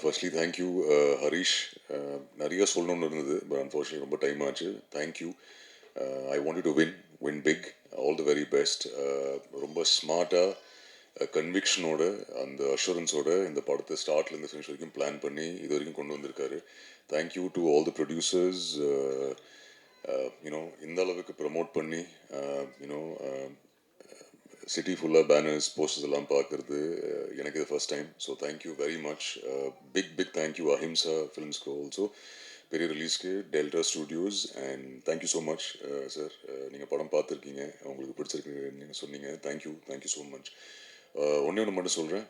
Firstly thank you Harish. நிறைய சொல்லணும்னு இருந்தது, பட் அன்ஃபார்ச்சுனேட்லி ரொம்ப டைம் ஆச்சு. Thank you. I want to win big. All the very best. ரொம்ப ஸ்மார்ட்டாக கன்விக்ஷனோட அந்த அஷூரன்ஸோட இந்த படத்தை ஸ்டார்ட்லேருந்து ஃபினிஷ் வரைக்கும் பிளான் பண்ணி இது வரைக்கும் கொண்டு வந்திருக்காரு. Thank you to all the producers. You know இந்த அளவுக்கு ப்ரமோட் பண்ணி யூனோ சிட்டி ஃபுல்லாக பேனர்ஸ் போஸ்டர்ஸ் எல்லாம் பார்க்குறது எனக்கு இது first time. So thank you very much. Big thank you Ahimsa ஃபிலிம்ஸ்க்கு ஆல்சோ, பெரிய ரிலீஸ்க்கு Delta Studios. And thank you so much sir. நீங்கள் படம் பார்த்துருக்கீங்க, உங்களுக்கு பிடிச்சிருக்கு நீங்கள் சொன்னீங்க. Thank you so much. ஒன்று மட்டும் சொல்கிறேன்.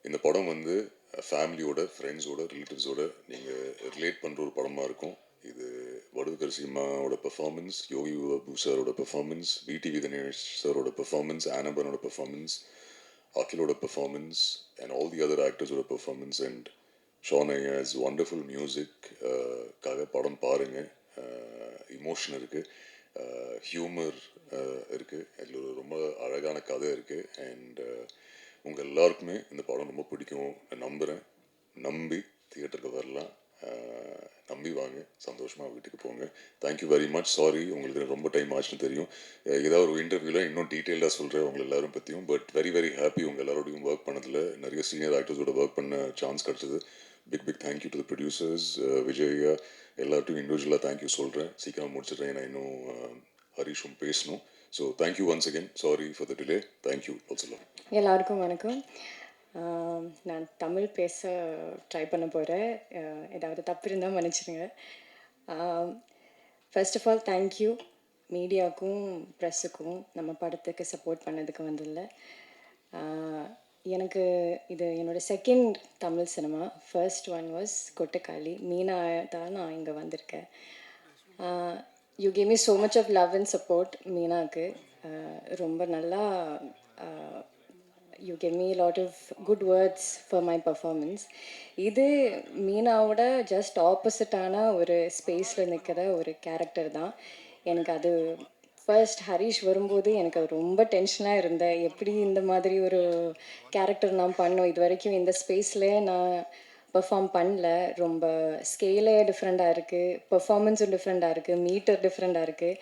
இந்த படம் வந்து ஃபேமிலியோட, ஃப்ரெண்ட்ஸோட, ரிலேட்டிவ்ஸோட நீங்கள் ரிலேட் பண்ணுற ஒரு படமாக இருக்கும். இது வடுகர் சீமாவோட பெர்ஃபார்மன்ஸ், யோகி பாபு சாரோட பெர்ஃபார்மன்ஸ், விடிவி கணேஷ் சாரோட பெர்ஃபார்மன்ஸ், ஆனபனோட பெர்ஃபார்மன்ஸ், அகிலோட performance, and all the other ஆக்டர்ஸோட பெர்ஃபார்மன்ஸ், அண்ட் ஷான் ஐயாஸ் வண்டர்ஃபுல் மியூசிக் காக படம் பாருங்கள். இமோஷன் இருக்குது, ஹியூமர் இருக்குது, அதில் ஒரு ரொம்ப அழகான கதை இருக்குது. அண்ட் உங்கள் எல்லாருக்குமே இந்த படம் ரொம்ப பிடிக்கும் நம்புகிறேன். நம்பி தியேட்டருக்கு வரலாம். நம்பி வாங்க, சந்தோஷமாக வீட்டுக்கு போங்க. Thank you very much. சாரி உங்களுக்கு ரொம்ப டைம் ஆச்சுன்னு தெரியும். ஏதாவது ஒரு இன்டர்வியூவில் இன்னும் டீட்டெயிலாக சொல்கிறேன் உங்களை எல்லாரும் பற்றியும். பட் வெரி ஹாப்பி உங்கள் எல்லாரோடையும் ஒர்க் பண்ணதில். நிறைய சீனியர் ஆக்டர்ஸோட ஒர்க் பண்ண சான்ஸ் கிடச்சிது. Big thank you to the producers. Vijay எல்லார்ட்டையும் இண்டிவிஜுவலாக தேங்க்யூ சொல்கிறேன். சீக்கிரம் முடிச்சிடுறேன், ஏன்னா இன்னும் ஹரிஷும் பேசணும். So thank you once again. Sorry for the delay. Thank you also. எல்லாருக்கும் வணக்கம். நான் தமிழ் பேச ட்ரை பண்ண போகிறேன். ஏதாவது தப்பு இருந்தால் மன்னிச்சிடுங்க. ஃபர்ஸ்ட் ஆஃப் ஆல் தேங்க்யூ மீடியாவுக்கும் ப்ரெஸ்ஸுக்கும் நம்ம படத்துக்கு சப்போர்ட் பண்ணதுக்கு வந்தில்ல. எனக்கு இது என்னோடய second Tamil cinema. First one was Kottukkaali. Meena தான் நான் இங்கே வந்திருக்கேன். You gave me so much of love and support. மீனாவுக்கு ரொம்ப நல்லா you gave me a lot of good words for my performance. இது மீனாவோட ஜஸ்ட் ஆப்போசிட்டான ஒரு ஸ்பேஸில் நிற்கிற ஒரு கேரக்டர் தான். எனக்கு அது ஃபர்ஸ்ட் ஹரிஷ் வரும்போது எனக்கு அது ரொம்ப டென்ஷனாக இருந்தேன். எப்படி இந்த மாதிரி ஒரு கேரக்டர் நான் பண்ணோம், இது வரைக்கும் இந்த ஸ்பேஸ்லேயே நான் பெர்ஃபார்ம் பண்ணல. ரொம்ப ஸ்கேலே டிஃப்ரெண்ட்டாக இருக்குது, பெர்ஃபார்மன்ஸும் டிஃப்ரெண்ட்டாக இருக்குது, மீட்டர் டிஃப்ரெண்ட்டாக இருக்குது.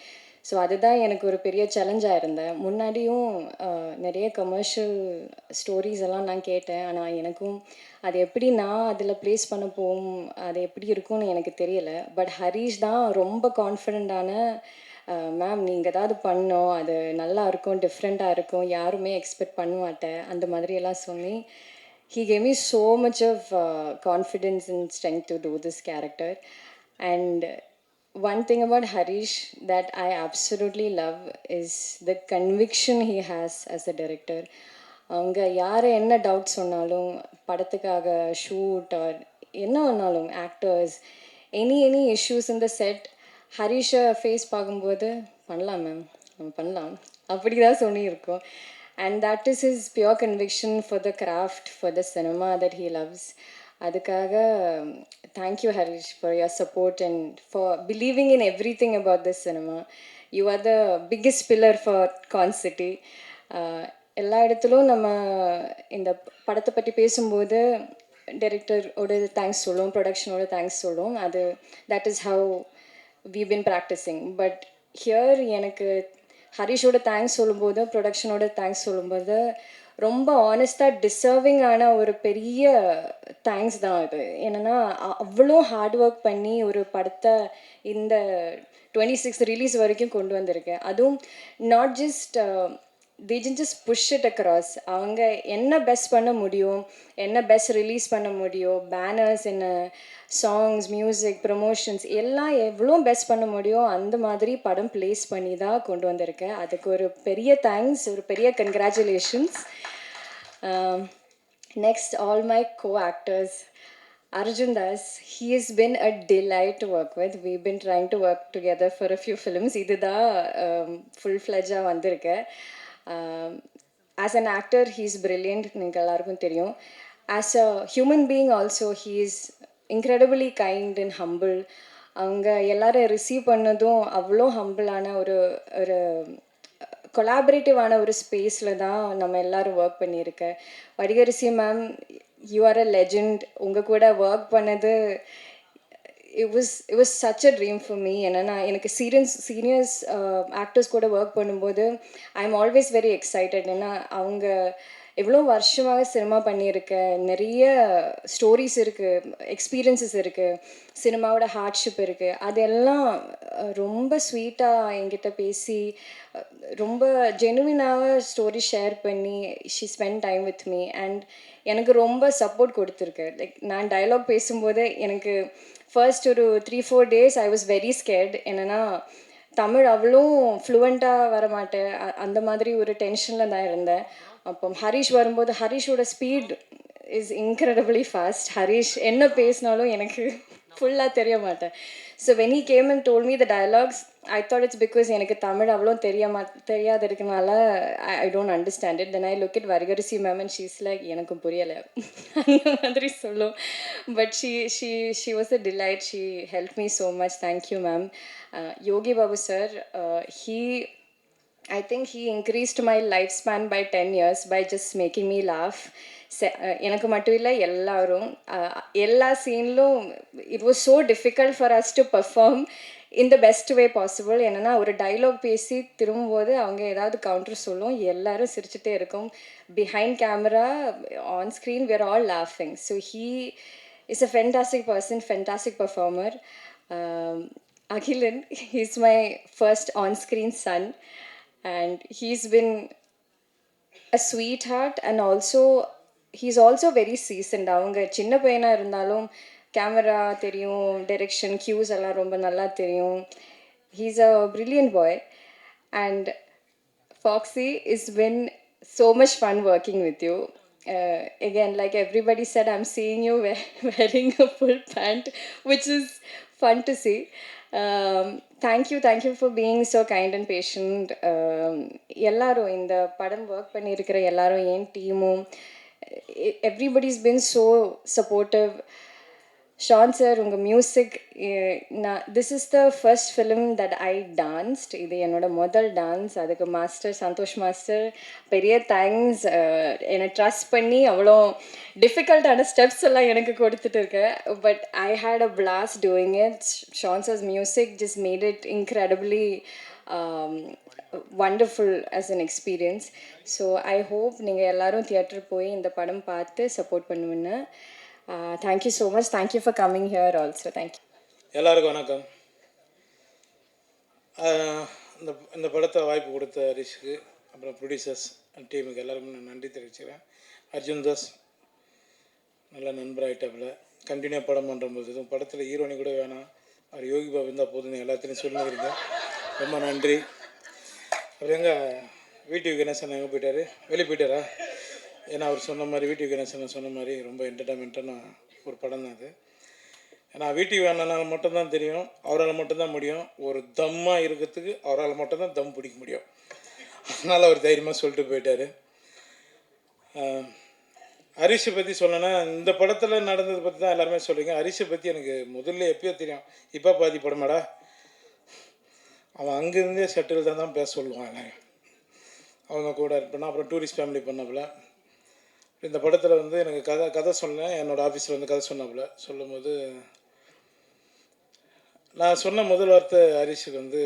ஸோ அதுதான் எனக்கு ஒரு பெரிய சேலஞ்சாக இருந்தேன். முன்னாடியும் நிறைய கமர்ஷியல் ஸ்டோரிஸ் எல்லாம் நான் கேட்டேன். ஆனால் எனக்கும் அது எப்படி நான் அதில் ப்ளேஸ் பண்ண போகும், அது எப்படி இருக்கும்னு எனக்கு தெரியலை. பட் ஹரிஷ் தான் ரொம்ப கான்ஃபிடெண்ட்டான, மேம் நீங்கள் ஏதாவது பண்ணோம், அது நல்லா இருக்கும், டிஃப்ரெண்ட்டாக இருக்கும், யாருமே எக்ஸ்பெக்ட் பண்ண மாட்டேன், அந்த மாதிரியெல்லாம் சொல்லி he gave me so much of confidence and strength to do this character. And one thing about Harish that I absolutely love is the conviction he has as a director. அவங்க யார் என்ன doubt சொன்னாலும், படத்துக்காக shoot R என்ன வேணாலும், actors, any issues இந்த set, ஹரிஷை face பார்க்கும்போது பண்ணலாம் மேம், நம்ம பண்ணலாம், அப்படி தான் சொல்லியிருக்கோம். And that is his pure conviction for the craft, for the cinema that he loves. அதுக்காக thank you Harish for your support and for believing in everything about this cinema. You are the biggest pillar for Con City. எல்லா இடத்துலும் நம்ம இந்த படத்தை பற்றி பேசும்போது டைரக்டரோட thanks சொல்லுவோம், ப்ரொடக்ஷனோட thanks சொல்லுவோம். அது that is how we been practising. But here எனக்கு ஹரிஷோட தேங்க்ஸ் சொல்லும்போது, ப்ரொடக்ஷனோட தேங்க்ஸ் சொல்லும்போது ரொம்ப ஆனஸ்டாக டிசர்விங்கான ஒரு பெரிய தேங்க்ஸ் தான் அது. என்னென்னா அவ்வளோ ஹார்ட் ஒர்க் பண்ணி ஒரு படத்தை இந்த 26 ரிலீஸ் வரைக்கும் கொண்டு வந்திருக்கேன். அதுவும் not just they didn't just push it across. அவங்க என்ன பெஸ்ட் பண்ண முடியும், என்ன பெஸ்ட் ரிலீஸ் பண்ண முடியும், பேனர்ஸ், என்ன சாங்ஸ், மியூசிக், ப்ரொமோஷன்ஸ் எல்லாம் எவ்வளோ பெஸ்ட் பண்ண முடியும் அந்த மாதிரி படம் ப்ளேஸ் பண்ணி தான் கொண்டு வந்திருக்கேன். அதுக்கு ஒரு பெரிய தேங்க்ஸ், ஒரு பெரிய congratulations. Next all my co actors. Arjun Das, he has been a delight to work with. We've been trying to work together for a few films. இதுதான் full-fledged வந்திருக்கேன். As an actor, he's brilliant. நீங்கள் எல்லாருக்கும் தெரியும். As a human being also, he is incredibly kind and humble. அவங்க எல்லாரும் receive பண்ணதும் அவ்வளோ ஹம்பிளான ஒரு ஒரு கொலாபரேட்டிவான ஒரு ஸ்பேஸில் தான் நம்ம எல்லோரும் ஒர்க் பண்ணியிருக்கேன். Vadivukkarasi ma'am you are a legend. உங்கள் கூட ஒர்க் பண்ணது it was such a dream for me. என்னன்னா எனக்கு சீனியர்ஸ் ஆக்டர்ஸ் கூட ஒர்க் பண்ணும்போது I am always very excited. ஏன்னா அவங்க எவ்வளோ வருஷமாக சினிமா பண்ணியிருக்கேன், நிறைய ஸ்டோரிஸ் இருக்குது, எக்ஸ்பீரியன்சஸ் இருக்குது, சினிமாவோட ஹார்ட்ஷிப் இருக்குது, அதெல்லாம் ரொம்ப ஸ்வீட்டாக என்கிட்ட பேசி ரொம்ப ஜெனுவினாக ஸ்டோரி ஷேர் பண்ணி she spend time with me. And எனக்கு ரொம்ப சப்போர்ட் கொடுத்துருக்கு. லைக் நான் டயலாக் பேசும்போது எனக்கு ஃபர்ஸ்ட் ஒரு 3-4 days I was very scared. என்னென்னா தமிழ் அவ்வளோ ஃப்ளூவெண்ட்டாக வர மாட்டேன், அந்த மாதிரி ஒரு டென்ஷனில் தான் இருந்தேன். அப்போ ஹரிஷ் வரும்போது ஹரிஷோட speed is incredibly fast. Harish என்ன பேசினாலும் எனக்கு ஃபுல்லாக தெரிய மாட்டேன். So when he came and told me the dialogues, I thought it's because எனக்கு தமிழ் அவ்வளோ தெரியாத இருக்கனால I don't understand it. Then I look it Vadivukkarasi ma'am and she's like எனக்கும் புரியலை அந்த மாதிரி சொல்லும். But she was a delight. She help me so much. Thank you ma'am. Yogi Babu sir, I think he increased my lifespan by 10 years by just making me laugh. எனக்கு மட்டும் இல்லை, எல்லாரும் எல்லா சீன்லும் it was so difficult for us to perform in the best way possible. என்னென்னா ஒரு dialogue பேசி திரும்பும்போது அவங்க ஏதாவது கவுண்டர் சொல்லும், எல்லாரும் சிரிச்சுட்டே இருக்கும். Behind camera, on screen, we are all laughing. So he is a fantastic person, fantastic performer. Akhilan, he's my first on-screen son. And he's been a sweetheart, and also he's also very seasoned. அவங்க சின்ன பையனாக இருந்தாலும் camera தெரியும், direction கியூஸ் எல்லாம் ரொம்ப நல்லா தெரியும். He's a brilliant bye. And Foxy, it's been so much fun working with you. Again, like everybody said, I'm seeing you wearing a full pant, which is fun to see. Thank you for being so kind and patient. எல்லாரும் இந்த படம் work பண்ணியிருக்கிற எல்லாரும், என் டீமும், everybody's been so supportive. Shaan sir, உங்கள் music, this is the first film that I danced. இது என்னோட முதல் டான்ஸ். அதுக்கு மாஸ்டர் சந்தோஷ் மாஸ்டர் பெரிய தேங்க்ஸ். என்னை ட்ரஸ்ட் பண்ணி அவ்வளோ டிஃபிகல்ட்டான ஸ்டெப்ஸ் எல்லாம் எனக்கு கொடுத்துட்டு இருக்கேன். But I had a blast doing it. Shaan sir's music just made it incredibly wonderful as an experience. So I hope நீங்கள் எல்லோரும் தியேட்டர் போய் இந்த படம் பார்த்து சப்போர்ட் பண்ணுவேன்னு. Thank you so much. Thank you for coming here also. Thank you. எல்லாருக்கும் வணக்கம். இந்த படத்தை வாய்ப்பு கொடுத்த ஹரிஷ்க்கு, அப்புறம் ப்ரொடியூசர்ஸ் அண்ட் டீமுக்கு எல்லாருக்கும் நான் நன்றி தெரிவிச்சுக்கிறேன். அர்ஜுன் தாஸ் நல்ல நண்பராகிட்டாப்புல, கண்டினியூ படம் பண்ணும்போது இதுவும் படத்தில் ஹீரோனி கூட வேணாம், அவர் யோகி பாபு இருந்தால் போதுன்னு எல்லாத்தையும் சொல்லிக்கிறீங்க. ரொம்ப நன்றி. அப்புறம் எங்கள் வீட்டு கணேசன் எங்கே போயிட்டார்? வெளியே போயிட்டாரா? ஏன்னா அவர் சொன்ன மாதிரி, வீட்டு கணேசன் சொன்ன மாதிரி ரொம்ப என்டர்டைன்மெண்ட்டான ஒரு படம் தான் அது. ஏன்னா வீட்டுக்கு வேணால் மட்டும்தான் தெரியும், அவரால் மட்டும்தான் முடியும். ஒரு தம்மாக இருக்கிறதுக்கு அவரால் மட்டும்தான் தம் பிடிக்க முடியும். அதனால் அவர் தைரியமாக சொல்லிட்டு போயிட்டார். ஹரிஷை பற்றி சொல்லணுன்னா, இந்த படத்தில் நடந்ததை பற்றி தான் எல்லாருமே சொல்லுங்க. ஹரிஷை பற்றி எனக்கு முதல்ல எப்பயோ தெரியும். இப்போ பாதி படமாடா, அவன் அங்கேருந்தே செட்டில் தான் பேச சொல்லுவான் எல்லாரும். அவங்க கூட இருப்பேன்னா, அப்புறம் டூரிஸ்ட் ஃபேமிலி பண்ணப்பில் இந்த படத்தில் வந்து எனக்கு கதை சொன்னேன். என்னோடய ஆஃபீஸில் வந்து கதை சொன்னாப்புல. சொல்லும்போது நான் சொன்ன முதல் வார்த்தை ஹரிஷுக்கு வந்து,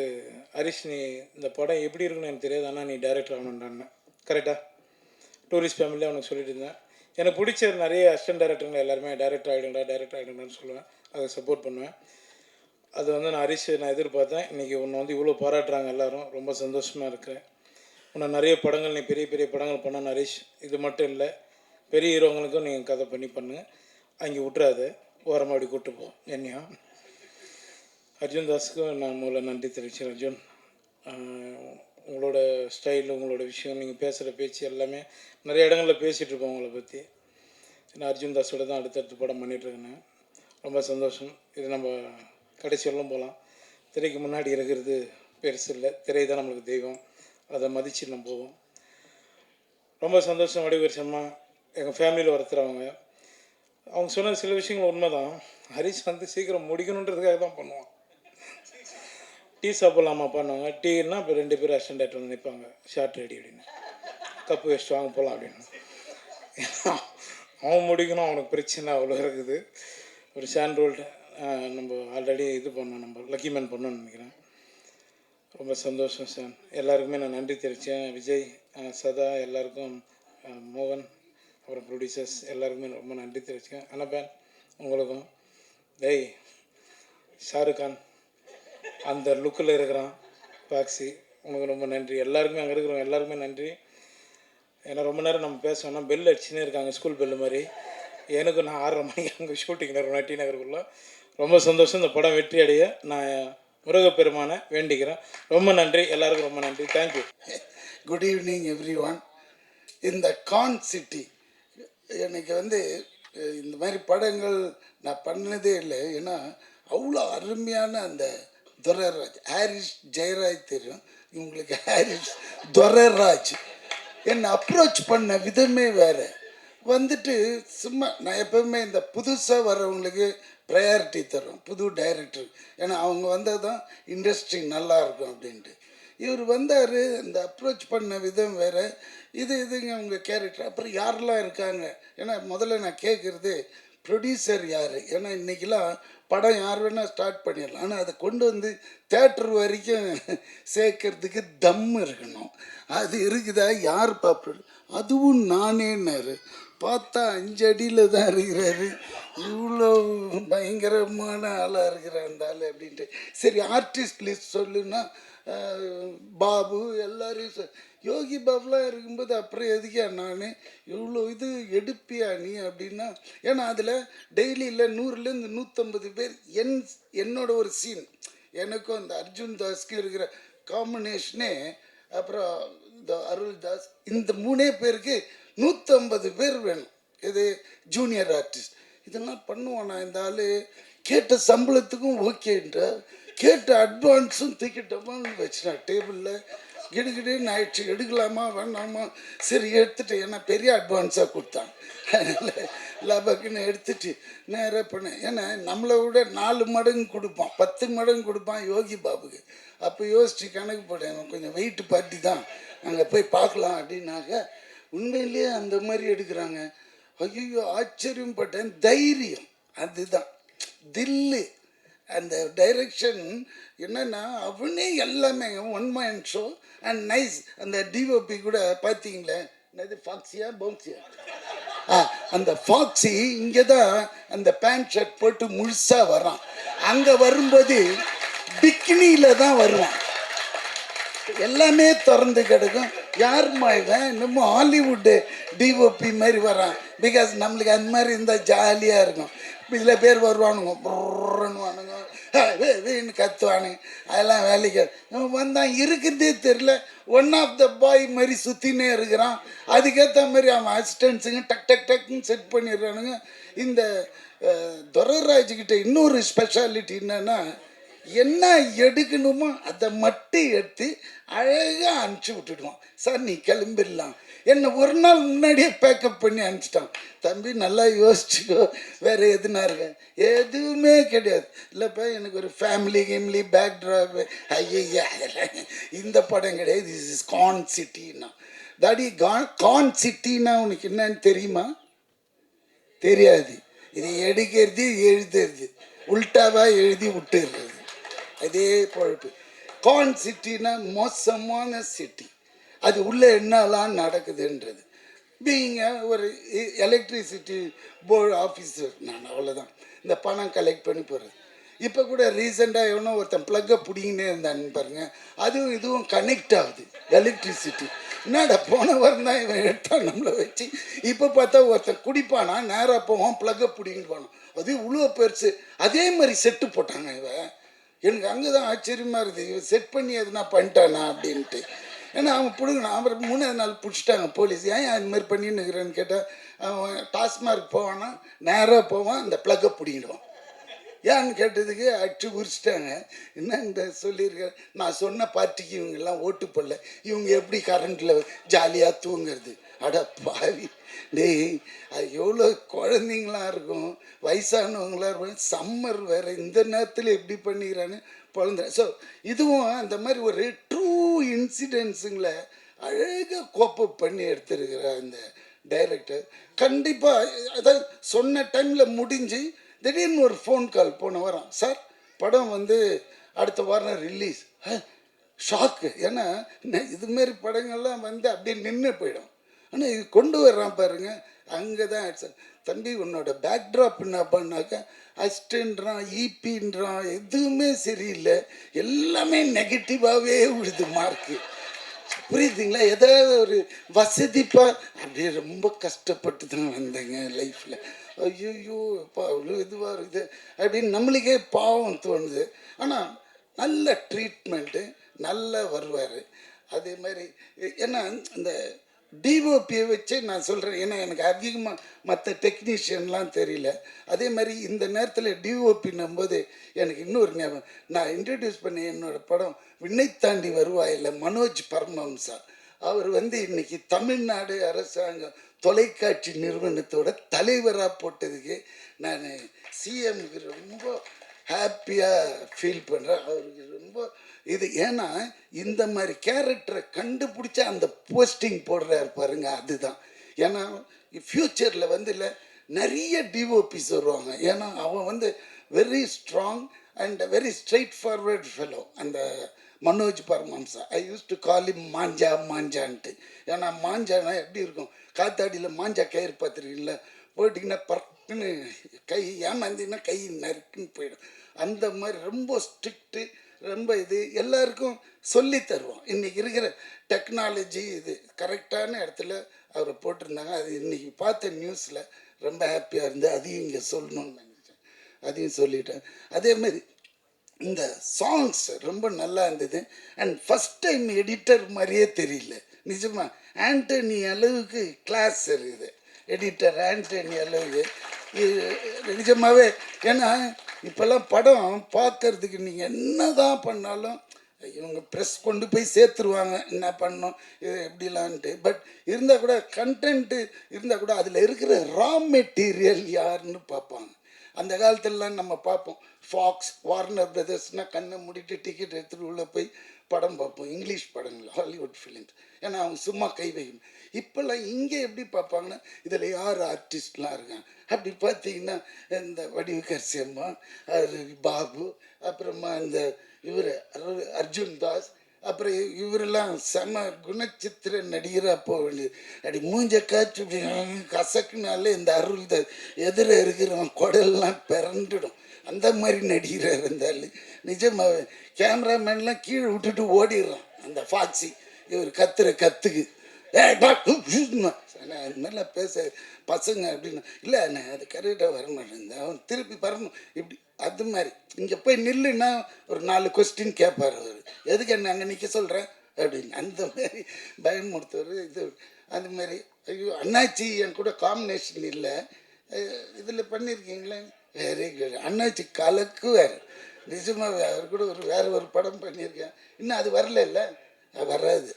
ஹரிஷ் நீ இந்த படம் எப்படி இருக்குன்னு எனக்கு தெரியாது, ஆனால் நீ டைரக்டர் ஆகணுன்றான்னு. கரெக்டாக டூரிஸ்ட் ஃபேமிலியாக அவனுக்கு சொல்லிட்டு இருந்தேன். எனக்கு பிடிச்ச நிறைய அசிஸ்டன்ட் டைரக்டருங்க எல்லாருமே டைரக்டர் ஆகிடுங்கடான்னு சொல்லுவேன், அதை சப்போர்ட் பண்ணுவேன். அது வந்து நான் ஹரிஷ் நான் எதிர்பார்த்தேன். இன்றைக்கி உன்னை வந்து இவ்வளோ பாராட்டுறாங்க எல்லோரும், ரொம்ப சந்தோஷமாக இருக்கிறேன். உன்னை நிறைய படங்கள், நீ பெரிய பெரிய படங்கள் பண்ண ஹரிஷ். இது மட்டும் இல்லை, பெரிய ஹீரோங்களுக்கும் நீங்கள் கதை பண்ணு, அங்கே விட்றாத, ஓரமாக அப்படி கூப்பிட்டு போ என்னையும். அர்ஜுன் தாஸுக்கும் நான் முதல்ல நன்றி தெரிவிச்சேன். அர்ஜுன், உங்களோட ஸ்டைல், உங்களோட விஷயம், நீங்கள் பேசுகிற பேச்சு எல்லாமே நிறைய இடங்களில் பேசிகிட்ருப்போம் உங்களை பற்றி. நான் அர்ஜுன் தாஸோட தான் அடுத்தடுத்து படம் பண்ணிகிட்ருக்கேன். ரொம்ப சந்தோஷம். இது நம்ம கடைசி வரலும் போகலாம். திரைக்கு முன்னாடி இருக்கிறது பெருசு இல்லை, திரை தான் நம்மளுக்கு தெய்வம், அதை மதித்து நம்ம போவோம். ரொம்ப சந்தோஷம். வடிவரிசம்மா எங்கள் ஃபேமிலியில் ஒருத்தர், அவங்க சொன்ன சில விஷயங்கள் உண்மை தான். ஹரிஷ் வந்து சீக்கிரம் முடிக்கணுன்றதுக்காக தான் பண்ணுவான். டீ சாப்பிட்லாமா பண்ணுவாங்க. டீன்னா இப்போ 2 பேர் அசிஸ்டன்ட் டைரக்டர் வந்து நிற்பாங்க, ஷார்ட் ரெடி அப்படின்னு, கப்பு வச்சுட்டு வாங்க போகலாம் அப்படின்னு. அவன் முடிக்கணும், அவனுக்கு பிரச்சனை அவ்வளோ இருக்குது. ஒரு ஷான்ரோல்டு நம்ம ஆல்ரெடி இது பண்ணோம், நம்ம லக்கி மேன் பண்ணோன்னு நினைக்கிறேன். ரொம்ப சந்தோஷம் சார். எல்லாருக்குமே நான் நன்றி தெரிவித்தேன். விஜய், சதா, எல்லாருக்கும், மோகன், அப்புறம் ப்ரொடியூசர்ஸ் எல்லாருக்குமே ரொம்ப நன்றி தெரிவிச்சேன். அனபேன் உங்களுக்கும். டேய் ஷாருக் கான் அந்த லுக்கில் இருக்கிறான் பாக்ஸி, உனக்கு ரொம்ப நன்றி. எல்லாருக்குமே அங்கே இருக்கிறவங்க எல்லாருக்குமே நன்றி. ஏன்னா ரொம்ப நேரம் நம்ம பேசணும்னா பெல் அடிச்சுன்னே இருக்காங்க, ஸ்கூல் பெல்லு மாதிரி. எனக்கு நான் 6:30 மணிக்கு அங்கே ஷூட்டிங் நடக்கும் டி நகருக்குள்ளே. ரொம்ப சந்தோஷம். இந்த படம் வெற்றி அடைய நான் முருகப்பெருமானை வேண்டிக்கிறேன். ரொம்ப நன்றி, எல்லாருக்கும் ரொம்ப நன்றி. Thank you. Good evening every one. இந்த கான் சிட்டி எனக்கு இந்த மாதிரி படங்கள் நான் பண்ணதே இல்லை. ஏன்னா அவ்வளோ அருமையான அந்த துரைராஜ், ஹாரிஸ் ஜெயராஜ் தெரியும் இவங்களுக்கு, ஹாரிஸ் துரைராஜ் என்னை அப்ரோச் பண்ண விதமே வேறு. சும்மா நான் எப்போவுமே இந்த புதுசாக வர்றவங்களுக்கு ப்ரையாரிட்டி தரும், புது டைரக்டர். ஏன்னா அவங்க வந்தால் தான் இண்டஸ்ட்ரி நல்லாயிருக்கும் அப்படின்ட்டு. இவர் வந்தார், இந்த அப்ரோச் பண்ண விதம் வேறு. இதுங்க அவங்க கேரக்டர். அப்புறம் யாரெல்லாம் இருக்காங்க, ஏன்னா முதல்ல நான் கேட்குறது ப்ரொடியூசர் யார். ஏன்னா இன்றைக்கெலாம் படம் யார் வேணால் ஸ்டார்ட் பண்ணிடலாம், ஆனால் அதை கொண்டு வந்து தேட்டர் வரைக்கும் சேர்க்கறதுக்கு தம் இருக்கணும். அது இருக்குதா, யார் பார்ப்பது? அதுவும் நானேன்னாரு. பார்த்தா 5 அடியில் தான் இருக்கிறாரு. இவ்வளோ பயங்கரமான ஆளாக இருக்கிற அந்த ஆள் அப்படின்ட்டு. சரி ஆர்டிஸ்ட் லிஸ்ட் சொல்லுன்னா பாபு எல்லாரையும் யோகி பாபுலாம் இருக்கும்போது அப்புறம் எதுக்கா நான் இவ்வளோ இது எடுப்பியா நீ அப்படின்னா. ஏன்னா அதில் டெய்லியில் 100லேருந்து 150 பேர் என்னோட ஒரு சீன், எனக்கும் அந்த அர்ஜுன் தாஸ்க்கு இருக்கிற காம்பினேஷனே, அப்புறம் இந்த அருள் தாஸ், இந்த 3 பேருக்கு 150 பேர் வேணும். இது ஜூனியர் ஆர்டிஸ்ட். இதெல்லாம் பண்ணுவானா இந்த ஆள்? கேட்ட சம்பளத்துக்கும் ஓகேன்ற, கேட்ட அட்வான்ஸும் தூக்கிட்டோமான்னு வச்சுட்டான் டேபிளில். கிடுகிடுன்னு ஆயிடுச்சு. எடுக்கலாமா வேணாமா, சரி எடுத்துட்டு, ஏன்னா பெரிய அட்வான்ஸாக கொடுத்தான். அதனால் லபக்குன்னு எடுத்துட்டு நேராக பண்ணேன். ஏன்னா நம்மளை விட 4 மடங்கு கொடுப்பான், 10 மடங்கு கொடுப்பான் யோகி பாபுக்கு. அப்போ யோசிச்சு கணக்கு போட்டேன், கொஞ்சம் வெயிட் பார்ட்டி தான், அங்கே போய் பார்க்கலாம் அப்படின்னாக்க உண்மையிலேயே அந்த மாதிரி எடுக்கிறாங்க. ஐயோ ஆச்சரியம் பட்டேன். தைரியம் அதுதான், தில்லு, அந்த டைரக்ஷன். என்னென்னா அவனே எல்லாமே one man show and nice. அந்த டிஓபி கூட பார்த்தீங்களே, என்னது ஃபாக்ஸியா பவுன்சியா, அந்த ஃபாக்ஸி இங்கே தான் அந்த பேண்ட் ஷர்ட் போட்டு முழுசாக வரான். அங்கே வரும்போது பிக்கினியில் தான் வருவான், எல்லாமே திறந்து கிடக்கும். யாருமா இவன், இன்னமும் ஹாலிவுட்டு டிஓபி மாதிரி வரான். பிகாஸ் நம்மளுக்கு அந்த மாதிரி இருந்தால் ஜாலியாக இருக்கும். இதில் பேர் வருவானுங்க, புறன்னுவானுங்க, வேன்னு கத்துவானுங்க, அதெல்லாம் வேலைக்கு வந்தான். இருக்கிறதே தெரில, ஒன் ஆஃப் த பாய் மாதிரி சுற்றினே இருக்கிறான். அதுக்கேற்ற மாதிரி அவன் அசிஸ்டன்ஸுங்க டக் டக் டக்குன்னு செட் பண்ணிடுறானுங்க. இந்த துரைராஜ்கிட்ட இன்னொரு ஸ்பெஷாலிட்டி என்னென்னா, என்ன எடுக்கணுமோ அதை மட்டும் எடுத்து அழகாக அனுப்பிச்சி விட்டுடுவான். சார் நீ கிளம்பிடலாம், என்னை ஒரு நாள் முன்னாடியே பேக்கப் பண்ணி அனுப்பிச்சிட்டான். தம்பி நல்லா யோசிச்சுக்கோ, வேறு எதுனா இருக்க, எதுவுமே கிடையாது. இல்லைப்பா எனக்கு ஒரு ஃபேமிலி பேக் ட்ராப், ஐயா இந்த படம் கிடையாது, திஸ் இஸ் கான் சிட்டின்னா. தாடி கான் சிட்டின்னா உனக்கு என்னன்னு தெரியுமா? தெரியாது. இது எடுக்கிறது எழுதுறது, உல்டாவாக எழுதி விட்டுடுறது, அதே பொழப்பு. கான் சிட்டினா மோசமான சிட்டி. அது உள்ளே என்னெல்லாம் நடக்குதுன்றது. பீங்க ஒரு எலக்ட்ரிசிட்டி போர்டு ஆஃபீஸர் நான், அவ்வளோதான். இந்த பணம் கலெக்ட் பண்ணி போகிறது. இப்போ கூட ரீசெண்டாக எவனோ ஒருத்தன் ப்ளக்கை பிடிங்கினே இருந்தான்னு பாருங்க, அதுவும் இதுவும் கனெக்ட் ஆகுது எலக்ட்ரிசிட்டி. என்னடா போன வாரம் தான் இவன் எடுத்தான் நம்மளை வச்சு. இப்போ பார்த்தா ஒருத்தன் குடிப்பானா, நேராக போவான், ப்ளக்கை பிடிங்கிட்டு போனான். அது இவ்வளோ பெருசு. அதே மாதிரி செட்டு போட்டாங்க இவன். எனக்கு அங்கே தான் ஆச்சரியமாக இருக்குது, இவன் செட் பண்ணி எதுனா பண்ணிட்டானா அப்படின்ட்டு. ஏன்னா அவன் பிடுங்கணும். அப்புறம் 3ஆவது நாள் பிடிச்சிட்டாங்க போலீஸ். ஏன் அது மாதிரி பண்ணின்னு இருக்கிறேன்னு கேட்டால், அவன் டாஸ்மார்க் போவான்னா நேராக போவான், அந்த ப்ளக்கை பிடிங்கிடுவான். ஏன்னு கேட்டதுக்கு அடிச்சு உரிச்சிட்டாங்க. என்ன இந்த சொல்லியிருக்க, நான் சொன்ன பார்ட்டிக்கு இவங்கெல்லாம் ஓட்டு போடல, இவங்க எப்படி கரண்ட்டில் ஜாலியாக தூங்குறது? அட பாவி டேய், அது எவ்வளோ குழந்தைங்களாம் இருக்கும், வயசானவங்களாம் இருக்கும், சம்மர் வேறு, இந்த நேரத்தில் எப்படி பண்ணிக்கிறான்னு குழந்த. ஸோ இதுவும் அந்த மாதிரி ஒரு ட்ரூ இன்சிடென்ட்ஸுங்களை அழகாக கோப்பப் பண்ணி எடுத்துருக்கிற அந்த டைரக்டர். கண்டிப்பாக அதாவது சொன்ன டைமில் முடிஞ்சு திடீர்னு ஒரு ஃபோன் கால் போன வாரம், சார் படம் வந்து அடுத்த வாரம் ரிலீஸ். ஷாக்கு. ஏன்னா இதுமாரி படங்கள்லாம் வந்து அப்படியே நின்று போயிடும். ஆனால் இது கொண்டு வர்றான் பாருங்க, அங்கே தான் தம்பி உன்னோட பேக்ட்ராப் என்ன பண்ணாக்கா அஸ்டன்றான், ஈபின்றான், எதுவுமே சரியில்லை, எல்லாமே நெகட்டிவாகவே விழுது மார்க்கு. புரியுதுங்களா? ஏதாவது ஒரு வசதிப்பா அப்படியே ரொம்ப கஷ்டப்பட்டு தான் வந்தேங்க லைஃப்பில். ஐயோ இப்போ அவ்வளோ இதுவாக இருக்குது அப்படின்னு நம்மளுக்கே பாவம் தோணுது. ஆனால் நல்ல ட்ரீட்மெண்ட்டு, நல்லா வருவார். அதே மாதிரி ஏன்னா இந்த டிஓபியை வச்சு நான் சொல்கிறேன், ஏன்னா எனக்கு அதிகமாக மற்ற டெக்னீஷியன்லாம் தெரியல. அதே மாதிரி இந்த நேரத்தில் டிஓபின்னும் போது எனக்கு இன்னொரு ஞாபகம், நான் இன்ட்ரடியூஸ் பண்ண என்னோடய படம் விண்ணை தாண்டி வருவாயில் மனோஜ் பரமஹம்சா. அவர் வந்து இன்னைக்கு தமிழ்நாடு அரசாங்கம் தொலைக்காட்சி நிறுவனத்தோட தலைவராக போட்டதுக்கு நான் சிஎம்க்கு ரொம்ப ஹாப்பியாக ஃபீல் பண்ணுறேன். அவருக்கு ரொம்ப இது, ஏன்னா இந்த மாதிரி கேரக்டரை கண்டுபிடிச்சா அந்த போஸ்டிங் போடுறாரு பாருங்க, அதுதான். ஏன்னா ஃப்யூச்சரில் வந்து இல்லை நிறைய டிஓபிஸ் வருவாங்க. ஏன்னா அவன் வந்து very strong and very straight forward fellow அந்த மனோஜ் பரமஹம்சா. ஐ யூஸ் டு கால் இம் மாஞ்சா மாஞ்சான்ட்டு. ஏன்னா மாஞ்சானா எப்படி இருக்கும், காத்தாடியில் மாஞ்சா கயிறு பார்த்துருக்கீங்கள, போட்டிங்கன்னா பறக்குன்னு கை ஏமாந்தின்னா கை நறுக்குன்னு போயிடும். அந்த மாதிரி ரொம்ப ஸ்ட்ரிக்ட்டு, ரொம்ப இது எல்லாருக்கும் சொல்லி தருவோம். இன்றைக்கி இருக்கிற டெக்னாலஜி இது கரெக்டான இடத்துல அவரை போட்டிருந்தாங்க. அது இன்றைக்கி பார்த்த நியூஸில் ரொம்ப ஹாப்பியாக இருந்து அதையும் இங்கே சொல்லணும்னு நினச்சேன், அதையும் சொல்லிட்டேன். அதேமாரி இந்த சாங்ஸ் ரொம்ப நல்லா இருந்தது. அண்ட் ஃபஸ்ட் டைம் எடிட்டர் மாதிரியே தெரியல, நிஜமாக ஆண்டனி அளவுக்கு கிளாஸ் இருக்குது எடிட்டர், ஆண்டனி அளவுக்கு நிஜமாகவே. ஏன்னா இப்போல்லாம் படம் பார்க்கறதுக்கு நீங்கள் என்ன தான் பண்ணாலும் இவங்க ப்ரெஸ் கொண்டு போய் சேர்த்துருவாங்க, என்ன பண்ணோம் இது எப்படிலான்ட்டு. பட் இருந்தால் கூட கண்டென்ட்டு இருந்தால் கூட அதில் இருக்கிற ரா மெட்டீரியல் யாருன்னு பார்ப்பாங்க. அந்த காலத்துலலாம் நம்ம பார்ப்போம், ஃபாக்ஸ், வார்னர் பிரதர்ஸ்னால் கண்ணை மூடிட்டு டிக்கெட் எடுத்துகிட்டு உள்ளே போய் படம் பார்ப்போம், இங்கிலீஷ் படங்கள், ஹாலிவுட் ஃபிலிம்ஸ். ஏன்னா அவங்க சும்மா கை வைக்கணும். இப்போல்லாம் இங்கே எப்படி பார்ப்பாங்கன்னா இதில் யார் ஆர்டிஸ்ட்லாம் இருக்காங்க அப்படி பார்த்தீங்கன்னா இந்த வடிவுக்கரசி அம்மா, பாபு, அப்புறமா இந்த இவர் அர்ஜுன் தாஸ், அப்புறம் இவரெல்லாம் செம குணச்சித்திர நடிகராக போக வேண்டியது. அப்படி மூஞ்ச காய்ச்சி இப்படி கசக்குனாலே இந்த அருள் எதிர இருக்கிறவன் குடல்லாம் பிறண்டுடும். அந்த மாதிரி நடிகராக இருந்தாலும் நிஜமாவே கேமராமேன்லாம் கீழே விட்டுட்டு ஓடிடுறான் அந்த ஃபாக்ஸி. இவர் கத்துற கத்துக்கு அது மாதிரிலாம் பேச பசங்க அப்படின்னு இல்லை, நான் அது கரெக்டாக வர மாட்டேன், அவன் திருப்பி வரணும் இப்படி. அது மாதிரி இங்கே போய் நில்லுன்னா ஒரு 4 கொஸ்டின் கேட்பார் அவர், எதுக்கு என்ன அங்கே நிற்க சொல்கிறேன் அப்படின்னு. அந்த மாதிரி பயமுறுத்தவர் இது. அந்த மாதிரி ஐயோ அண்ணாச்சி என் கூட காம்பினேஷன் இல்லை இதில் பண்ணியிருக்கீங்களே, வெரி குட். அண்ணாச்சி கலக்கு வேறு, நிஜமாக அவர் கூட வேறு ஒரு படம் பண்ணியிருக்கேன், இன்னும் அது வரல, இல்லை வராது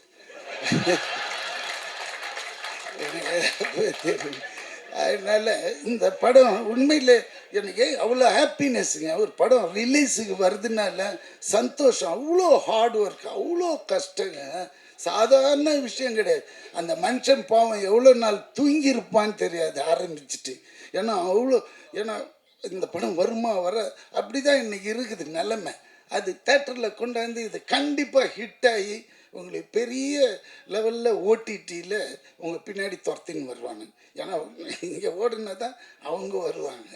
அதனால் இந்த படம் உண்மையில் எனக்கு அவ்வளோ ஹாப்பினஸ்ங்க. ஒரு படம் ரிலீஸுக்கு வருதுனால சந்தோஷம். அவ்வளோ ஹார்ட் ஒர்க், அவ்வளோ கஷ்டங்க, சாதாரண விஷயம் கிடையாது. அந்த மனுஷன் பாவம் எவ்வளோ நாள் தூங்கியிருப்பான்னு தெரியாது ஆரம்பிச்சுட்டு. ஏன்னா அவ்வளோ, ஏன்னா இந்த படம் வருமா வர அப்படி தான் இன்றைக்கி இருக்குது நிலைமை. அது தேட்டரில் கொண்டாந்து இது கண்டிப்பாக ஹிட் ஆகி உங்களுக்கு பெரிய லெவலில் ஓடிடியில் உங்கள் பின்னாடி துரத்தின்னு வருவாங்க. ஏன்னா இங்கே ஓடுனா தான் அவங்க வருவாங்க,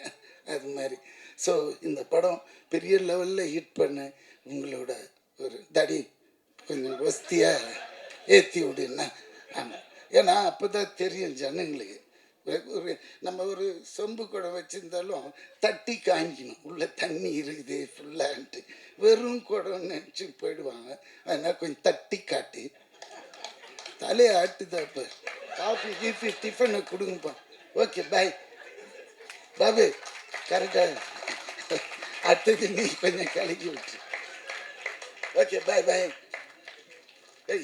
அது மாதிரி. ஸோ இந்த படம் பெரிய லெவலில் ஹிட் பண்ண உங்களோட ஒரு தடி கொஞ்சம் வசதியாக ஏற்றி விடுன்னா. ஆமாம், ஏன்னா அப்போ தான் தெரியும் ஜனங்களுக்கு. ஒரு நம்ம ஒரு சொம்பு குடம் வச்சுருந்தாலும் தட்டி காமிக்கணும் உள்ளே தண்ணி இருக்குது ஃபுல்லான்ட்டு. வெறும் குடம் நினச்சி போயிடுவாங்க. அதனால் கொஞ்சம் தட்டி காட்டி தலையை ஆட்டுதான். இப்போ காஃபி கீஃபி டிஃபனை கொடுங்கப்பா. ஓகே பாய் பாபு, கரெக்டாக அடுத்தது நீ கொஞ்சம் கலக்கி விட்டு. ஓகே பாய் பாய்.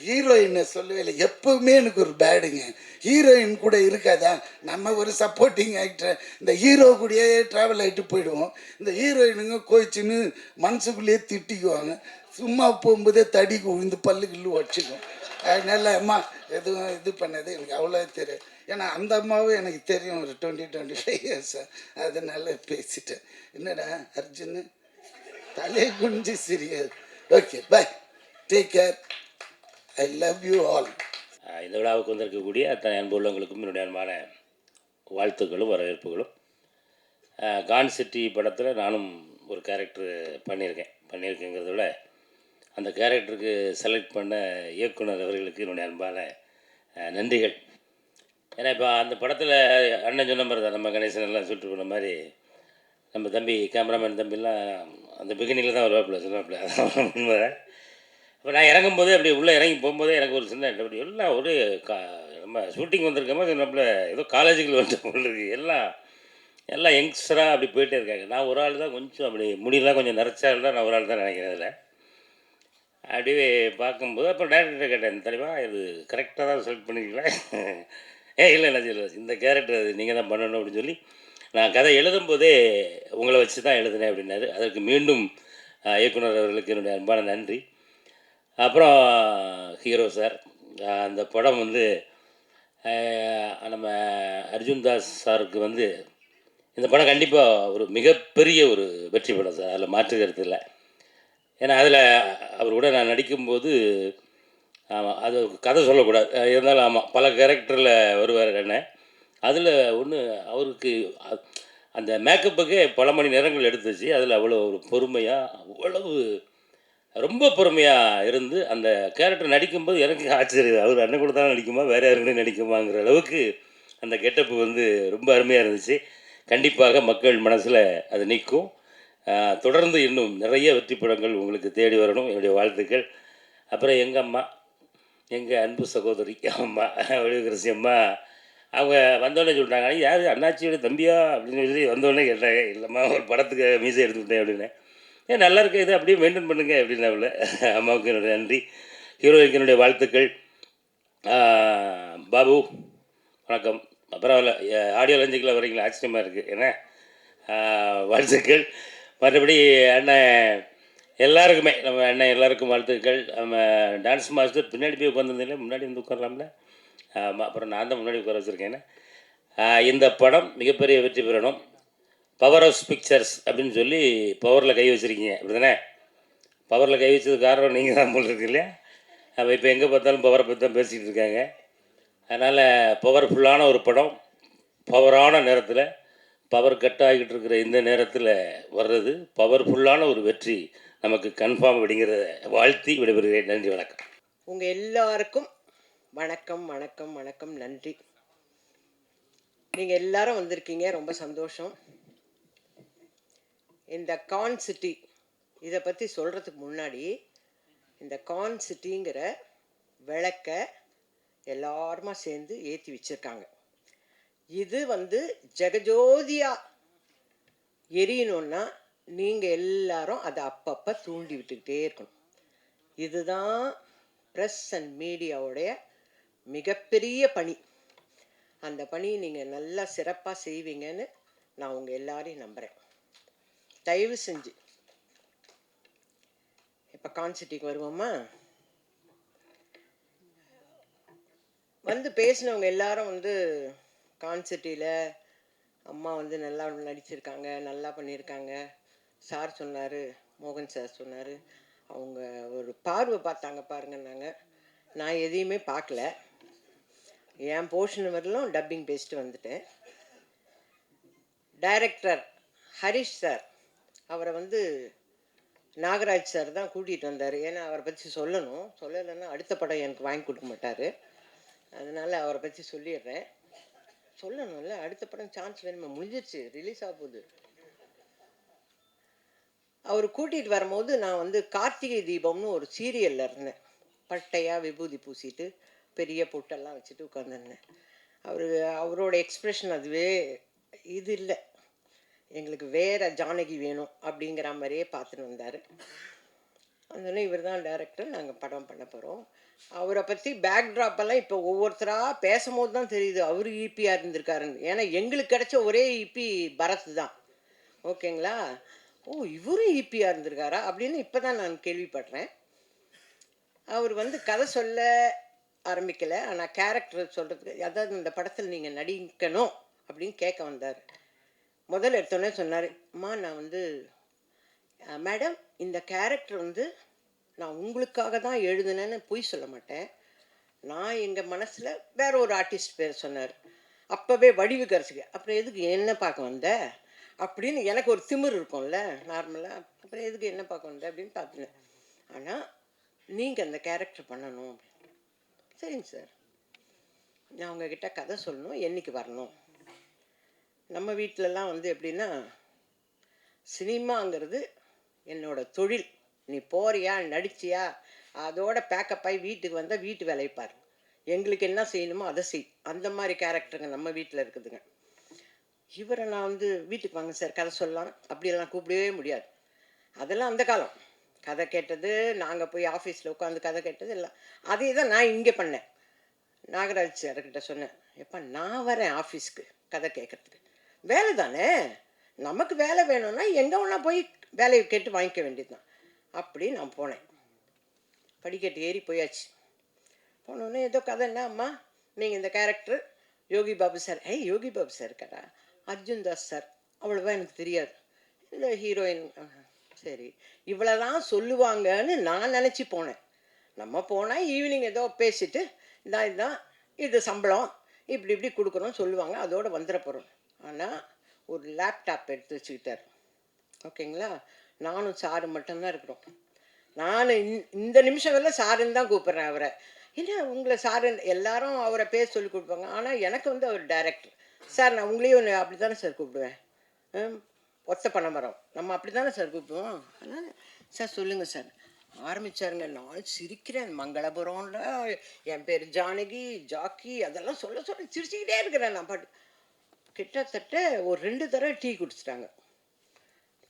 ஹீரோயினை சொல்லவே இல்லை, எப்பவுமே எனக்கு ஒரு பேடுங்க. ஹீரோயின் கூட இருக்காதா, நம்ம ஒரு சப்போர்ட்டிங் ஆக்டர், இந்த ஹீரோ கூடயே ட்ராவல் ஆகிட்டு போயிடுவோம். இந்த ஹீரோயினுங்க கோச்சின்னு மனசுக்குள்ளேயே திட்டிக்குவாங்க, சும்மா போகும்போதே தடிக்கு விழுந்து பல்லுக்குள்ளே வச்சுக்கும். அதனால அம்மா எதுவும் இது பண்ணது எனக்கு அவ்வளோ தெரியும். ஏன்னா அந்த அம்மாவும் எனக்கு தெரியும் ஒரு 20-25 இயர்ஸாக, அதனால பேசிட்டேன். என்னடா அர்ஜுன் தலை குஞ்சு சிரியாது. Okay bye, take care, I love you all. இந்த விழாவுக்கு வந்திருக்கக்கூடிய அத்தனை அன்பு உள்ளவங்களுக்கும் என்னுடைய அன்பான வாழ்த்துக்களும் வரவேற்புகளும். கான் சிட்டி படத்தில் நானும் ஒரு கேரக்டர் பண்ணியிருக்கேங்கிறத விட அந்த கேரக்டருக்கு செலக்ட் பண்ண இயக்குனர் அவர்களுக்கு என்னுடைய அன்பான நன்றிகள். ஏன்னா இப்போ அந்த படத்தில் அண்ணன் சொன்ன மாதிரி தான், நம்ம கணேசன் எல்லாம் சொல்லிட்டு போன மாதிரி நம்ம தம்பி கேமராமேன் தம்பிலாம் அந்த பிகினிங்கில் தான் வருவாப்பில் சொன்னாப்பில் உண்மை. அப்போ நான் இறங்கும்போதே அப்படி உள்ளே இறங்கி போகும்போதே எனக்கு ஒரு சின்ன அப்படி எல்லாம் ஒரு நம்ம ஷூட்டிங் வந்திருக்கோமா சொன்னாப்புல ஏதோ காலேஜுக்கு வந்துட்டு போல் இருக்குது. எல்லாம் யங்ஸ்டராக அப்படி போயிட்டே இருக்காங்க. நான் ஒரு ஆள் தான் கொஞ்சம் அப்படி முடியெல்லாம் கொஞ்சம் நரைச்சால் தான் நான் ஒரு ஆள் தான் நினைக்கிறேன் அதில். அப்படியே பார்க்கும்போது அப்புறம் டேரக்டர்கிட்ட கேட்டேன், தெரியுமா இது கரெக்டாக தான் செலக்ட் பண்ணிருக்கீங்களா? இல்லை இந்த கேரக்டர் அது நீங்கள் தான் பண்ணணும் அப்படின்னு சொல்லி நான் கதை எழுதும்போதே உங்களை வச்சு தான் எழுதினேன் அப்படின்னாரு. அதற்கு மீண்டும் இயக்குனர் அவர்களுக்கு என்னுடைய அன்பான நன்றி. அப்புறம் ஹீரோ சார், அந்த படம் வந்து நம்ம அர்ஜுன் தாஸ் சாருக்கு வந்து இந்த படம் கண்டிப்பாக ஒரு மிகப்பெரிய ஒரு வெற்றி படம் சார், அதில் மாற்று கருத்து இல்லை. ஏன்னா அதில் அவர் கூட நான் நடிக்கும்போது ஆமாம், அது கதை சொல்லக்கூடாது இருந்தாலும் ஆமாம் பல கேரக்டரில் வருவார் அண்ணன். அதில் ஒன்று அவருக்கு அந்த மேக்கப்புக்கே பல மணி நேரங்கள் எடுத்துச்சு. அதில் அவ்வளோ ஒரு பொறுமையாக அவ்வளவு ரொம்ப பொறுமையாக இருந்து அந்த கேரக்டர் நடிக்கும்போது எனக்கு ஆச்சரியம், அவர் அண்ணன் கூட தான் நடிக்குமா வேறு யாருக்கிட்டே நடிக்குமாங்கிற அளவுக்கு அந்த கெட்டப்பு வந்து ரொம்ப அருமையாக இருந்துச்சு. கண்டிப்பாக மக்கள் மனசில் அது நிற்கும். தொடர்ந்து இன்னும் நிறைய வெற்றி படங்கள் உங்களுக்கு தேடி வரணும், என்னுடைய வாழ்த்துக்கள். அப்புறம் எங்கள் அம்மா, எங்கள் அன்பு சகோதரி அம்மா ஒளிவுக்கரசி அம்மா, அவங்க வந்தோடனே சொல்லிட்டாங்க, யார் அண்ணாச்சியோட தம்பியா அப்படின்னு சொல்லி வந்தோடனே கேட்டாங்க. இல்லைம்மா ஒரு படத்துக்கு மீசை எடுத்துக்கிட்டேன் அப்படின்னு. நல்லா இருக்க இது அப்படியே மெயின்டைன் பண்ணுங்க அப்படின்னு அவளை. அம்மாவுக்கு என்னுடைய நன்றி. ஹீரோயினுக்கு என்னுடைய வாழ்த்துக்கள். பாபு வணக்கம். பரவாயில்ல, ஆடியோ லஞ்சுக்கில் வரீங்களா, ஆச்சரியமாக இருக்குது. ஏன்னா வாழ்த்துக்கள். மற்றபடி அண்ணன் எல்லாருக்குமே, நம்ம அண்ணன் எல்லாருக்கும் வாழ்த்துக்கள். நம்ம டான்ஸ் மாஸ்டர் பின்னாடி போய் உட்காந்துருந்தீங்களே, முன்னாடி வந்து உட்காரலாம்ல. ஆமாம், அப்புறம் நான் தான் முன்னாடி உட்கார வச்சுருக்கேன். இந்த படம் மிகப்பெரிய வெற்றி பெறணும். பவர் ஆஃப் பிக்சர்ஸ் அப்படின்னு சொல்லி பவரில் கை வச்சுருக்கீங்க அப்படி தானே? பவரில் கை வச்சது காரணம் நீங்கள் தான் போல் இருக்கு இல்லையா? அப்போ இப்போ எங்கே பார்த்தாலும் பவரை பற்றி தான் பேசிக்கிட்டு இருக்காங்க. அதனால் பவர்ஃபுல்லான ஒரு படம் பவரான நேரத்தில், பவர் கட் ஆகிக்கிட்டு இருக்கிற இந்த நேரத்தில் வர்றது பவர்ஃபுல்லான ஒரு வெற்றி நமக்கு கன்ஃபார்ம் அப்படிங்கிறத வாழ்த்தி விடைபெறுகிறேன். நன்றி, வணக்கம். உங்கள் எல்லாருக்கும் வணக்கம் வணக்கம் வணக்கம், நன்றி. நீங்கள் எல்லாரும் வந்திருக்கீங்க, ரொம்ப சந்தோஷம். இந்த கான் சிட்டி இதை பற்றி சொல்கிறதுக்கு முன்னாடி, இந்த கான் சிட்டிங்கிற விளக்க எல்லாருமா சேர்ந்து ஏற்றி வச்சுருக்காங்க. இது வந்து ஜெகஜோதியாக எரியணுன்னா நீங்கள் எல்லாரும் அதை அப்பப்போ தூண்டி விட்டுக்கிட்டே இருக்கணும். இதுதான் ப்ரெஸ் அண்ட் மீடியாவுடைய மிகப்பெரிய பணி. அந்த பணியை நீங்கள் நல்லா சிறப்பாக செய்வீங்கன்னு நான் உங்கள் எல்லாரையும் நம்புகிறேன். தயவு செஞ்சு இப்போ கான்சிட்டிக்கு வருவோமா? வந்து பேசினவங்க எல்லாரும் வந்து கான்சிட்டியில் அம்மா வந்து நல்லா நடிச்சிருக்காங்க, நல்லா பண்ணியிருக்காங்க. சார் சொன்னார், மோகன் சார் சொன்னார், அவங்க ஒரு பார்வை பார்த்தாங்க பாருங்கன்னாங்க. நான் எதையுமே பார்க்கல, என் போர்ஷன் வரலும் டப்பிங் பேசிட்டு வந்துட்டேன். டைரக்டர் ஹரிஷ் சார், அவரை வந்து நாகராஜ் சார் தான் கூட்டிகிட்டு வந்தார். ஏன்னா அவரை பற்றி சொல்லலைன்னா அடுத்த படம் எனக்கு வாங்கி கொடுக்க மாட்டார். அதனால் அவரை பற்றி சொல்லிடுறேன். சொல்லணும்ல, அடுத்த படம் சான்ஸ் வேணுமா, முடிஞ்சிருச்சு, ரிலீஸ் ஆக போகுது. அவர் கூட்டிகிட்டு வரும்போது நான் வந்து கார்த்திகை தீபம்னு ஒரு சீரியலில் இருந்தேன். பட்டையாக விபூதி பூசிட்டு பெரிய பொட்டெல்லாம் வச்சுட்டு உட்காந்துருந்தேன். அவரோட எக்ஸ்ப்ரெஷன் அதுவே இது இல்லை, எங்களுக்கு வேறு ஜானகி வேணும் அப்படிங்கிற மாதிரியே பார்த்துன்னு வந்தார். அதனால இவர் தான் டைரக்டர், நாங்கள் படம் பண்ண போகிறோம். அவரை பற்றி பேக்ட்ராப்பெல்லாம் இப்போ ஒவ்வொருத்தராக பேசும்போது தான் தெரியுது அவர் ஈபியாக இருந்திருக்காருன்னு. ஏன்னா எங்களுக்கு கிடைச்ச ஒரே ஈபி பரத் தான். ஓகேங்களா? ஓ, இவரும் ஈபியாக இருந்திருக்காரா அப்படின்னு இப்போ தான் நான் கேள்விப்படுறேன். அவர் வந்து கதை சொல்ல ஆரம்பிக்கலை. ஆனால் கேரக்டர் சொல்கிறதுக்கு, அதாவது இந்த படத்தில் நீங்கள் நடிக்கணும் அப்படின்னு கேட்க வந்தார். முதல்ல எடுத்தோடனே சொன்னார், அம்மா நான் வந்து மேடம் இந்த கேரக்டர் வந்து நான் உங்களுக்காக தான் எழுதுனேன்னு பொய் சொல்ல மாட்டேன். நான் எங்கள் மனசில் வேற ஒரு ஆர்டிஸ்ட் பேர் சொன்னார். அப்போவே வடிவுக்கரசிக்கு, அப்புறம் எதுக்கு என்ன பார்க்க வந்த அப்படின்னு எனக்கு ஒரு திமிர் இருக்கும்ல நார்மலாக. அப்புறம் எதுக்கு என்ன பார்க்க வந்த அப்படின்னு பார்த்துனேன். ஆனால் நீங்கள் அந்த கேரக்டர் பண்ணணும் அப்படின்னு. சரிங்க சார், நான் உங்ககிட்ட கதை சொல்லணும், என்னைக்கு வரணும். நம்ம வீட்டிலலாம் வந்து எப்படின்னா, சினிமாங்கிறது என்னோட தொழில். நீ போறியா நடிச்சியா அதோட பேக்கப் ஆகி வீட்டுக்கு வந்தால் வீட்டு வேலையை பாரு, எங்களுக்கு என்ன செய்யணுமோ அதை செய். அந்த மாதிரி கேரக்டருங்க நம்ம வீட்டில் இருக்குதுங்க. இவரை நான் வந்து வீட்டுக்கு வாங்க சார் கதை சொல்லலாம் அப்படியெல்லாம் கூப்பிடவே முடியாது. அதெல்லாம் அந்த காலம். கதை கேட்டது, நாங்கள் போய் ஆஃபீஸில் உட்காந்து கதை கேட்டது எல்லாம் அதே தான் நான் இங்கே பண்ணேன். நாகராஜ் சார்கிட்ட சொன்னேன், எப்பா நான் வரேன் ஆஃபீஸ்க்கு கதை கேட்குறதுக்கு, வேலை தானே, நமக்கு வேலை வேணும்னா எங்கே வேணா போய் வேலையை கேட்டு வாங்கிக்க வேண்டியது தான். அப்படி நான் போனேன். படிக்கட்டு ஏறி போயாச்சு. போனோடனே ஏதோ கதை, என்ன அம்மா நீங்கள் இந்த கேரக்டர் யோகி பாபு சார். யோகி பாபு சார் இருக்காரா? அர்ஜுன் தாஸ் சார். அவ்வளோவா எனக்கு தெரியாது. இந்த ஹீரோயின். சரி, இவ்வளோதான் சொல்லுவாங்கன்னு நான் நினச்சி போனேன். நம்ம போனால் ஈவினிங் ஏதோ பேசிட்டு இதுதான் இது சம்பளம் இப்படி இப்படி கொடுக்குறோம் சொல்லுவாங்க, அதோடு வந்துட போகிறோம். ஆனால் ஒரு லேப்டாப் எடுத்து வச்சுக்கிட்டார். ஓகேங்களா, நானும் சாரு மட்டும்தான் இருக்கிறோம். நான் இந்த நிமிஷம் வரல சாருன்னு தான் கூப்பிட்றேன் அவரை. என்ன உங்களை சாரு, எல்லாரும் அவரை பேர் சொல்லி கொடுப்பாங்க, ஆனால் எனக்கு வந்து அவர் டைரக்டர். சார் நான் உங்களையும் அப்படி தானே சார் கூப்பிடுவேன், ஒத்த பணமரம் நம்ம அப்படி தானே சார் கூப்பிடுவோம். அதனால் சார் சொல்லுங்கள் சார் ஆரம்பித்தாருங்க. நான் சிரிக்கிறேன். மங்களபுரம்ல என் பேர் ஜானகி ஜாக்கி அதெல்லாம் சொல்ல சிரிச்சுக்கிட்டே இருக்கிறேன் நான் பாட்டு. கிட்டத்தட்ட ஒரு 2 தடவை டீ குடிச்சிட்டாங்க.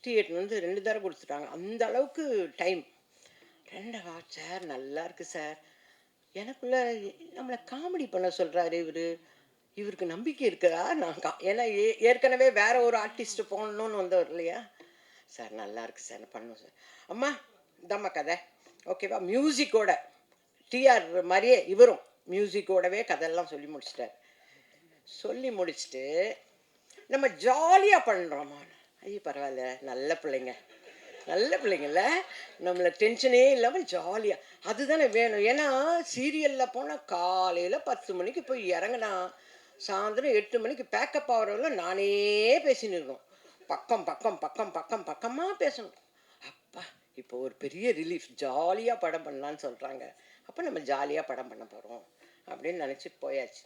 டீ எடுத்துன்னு வந்து 2 தடவை கொடுத்துட்டாங்க. அந்த அளவுக்கு டைம். 2 சார் நல்லா இருக்கு சார். எனக்குள்ள நம்மளை காமெடி பண்ண சொல்கிறாரு இவருக்கு நம்பிக்கை இருக்குதா? நான் ஏன்னா ஏற்கனவே வேற ஒரு ஆர்டிஸ்ட் போகணுன்னு வந்தவர் இல்லையா. சார் நல்லா இருக்கு சார், பண்ணுவோம் சார். அம்மா இந்தம்மா கதை ஓகேவா, மியூசிக்கோட டிஆர் மாதிரியே இவரும் மியூசிக்கோடவே கதையெல்லாம் சொல்லி முடிச்சிட்டார். சொல்லி முடிச்சுட்டு நம்ம ஜாலியாக பண்ணுறோம்மா. ஐயோ பரவாயில்ல, நல்ல பிள்ளைங்கள்ல, நம்மளை டென்ஷனே இல்லாமல் ஜாலியாக, அதுதானே வேணும். ஏன்னா சீரியலில் போனால் காலையில் 10 மணிக்கு போய் இறங்கினா சாயந்தரம் 8 மணிக்கு பேக்கப் ஆகிறவங்கள நானே பேசின்னு இருக்கோம். பக்கமாக பேசணும். அப்பா இப்போ ஒரு பெரிய ரிலீஃப், ஜாலியாக படம் பண்ணலான்னு சொல்கிறாங்க, அப்போ நம்ம ஜாலியாக படம் பண்ண போகிறோம் அப்படின்னு நினச்சி போயாச்சு.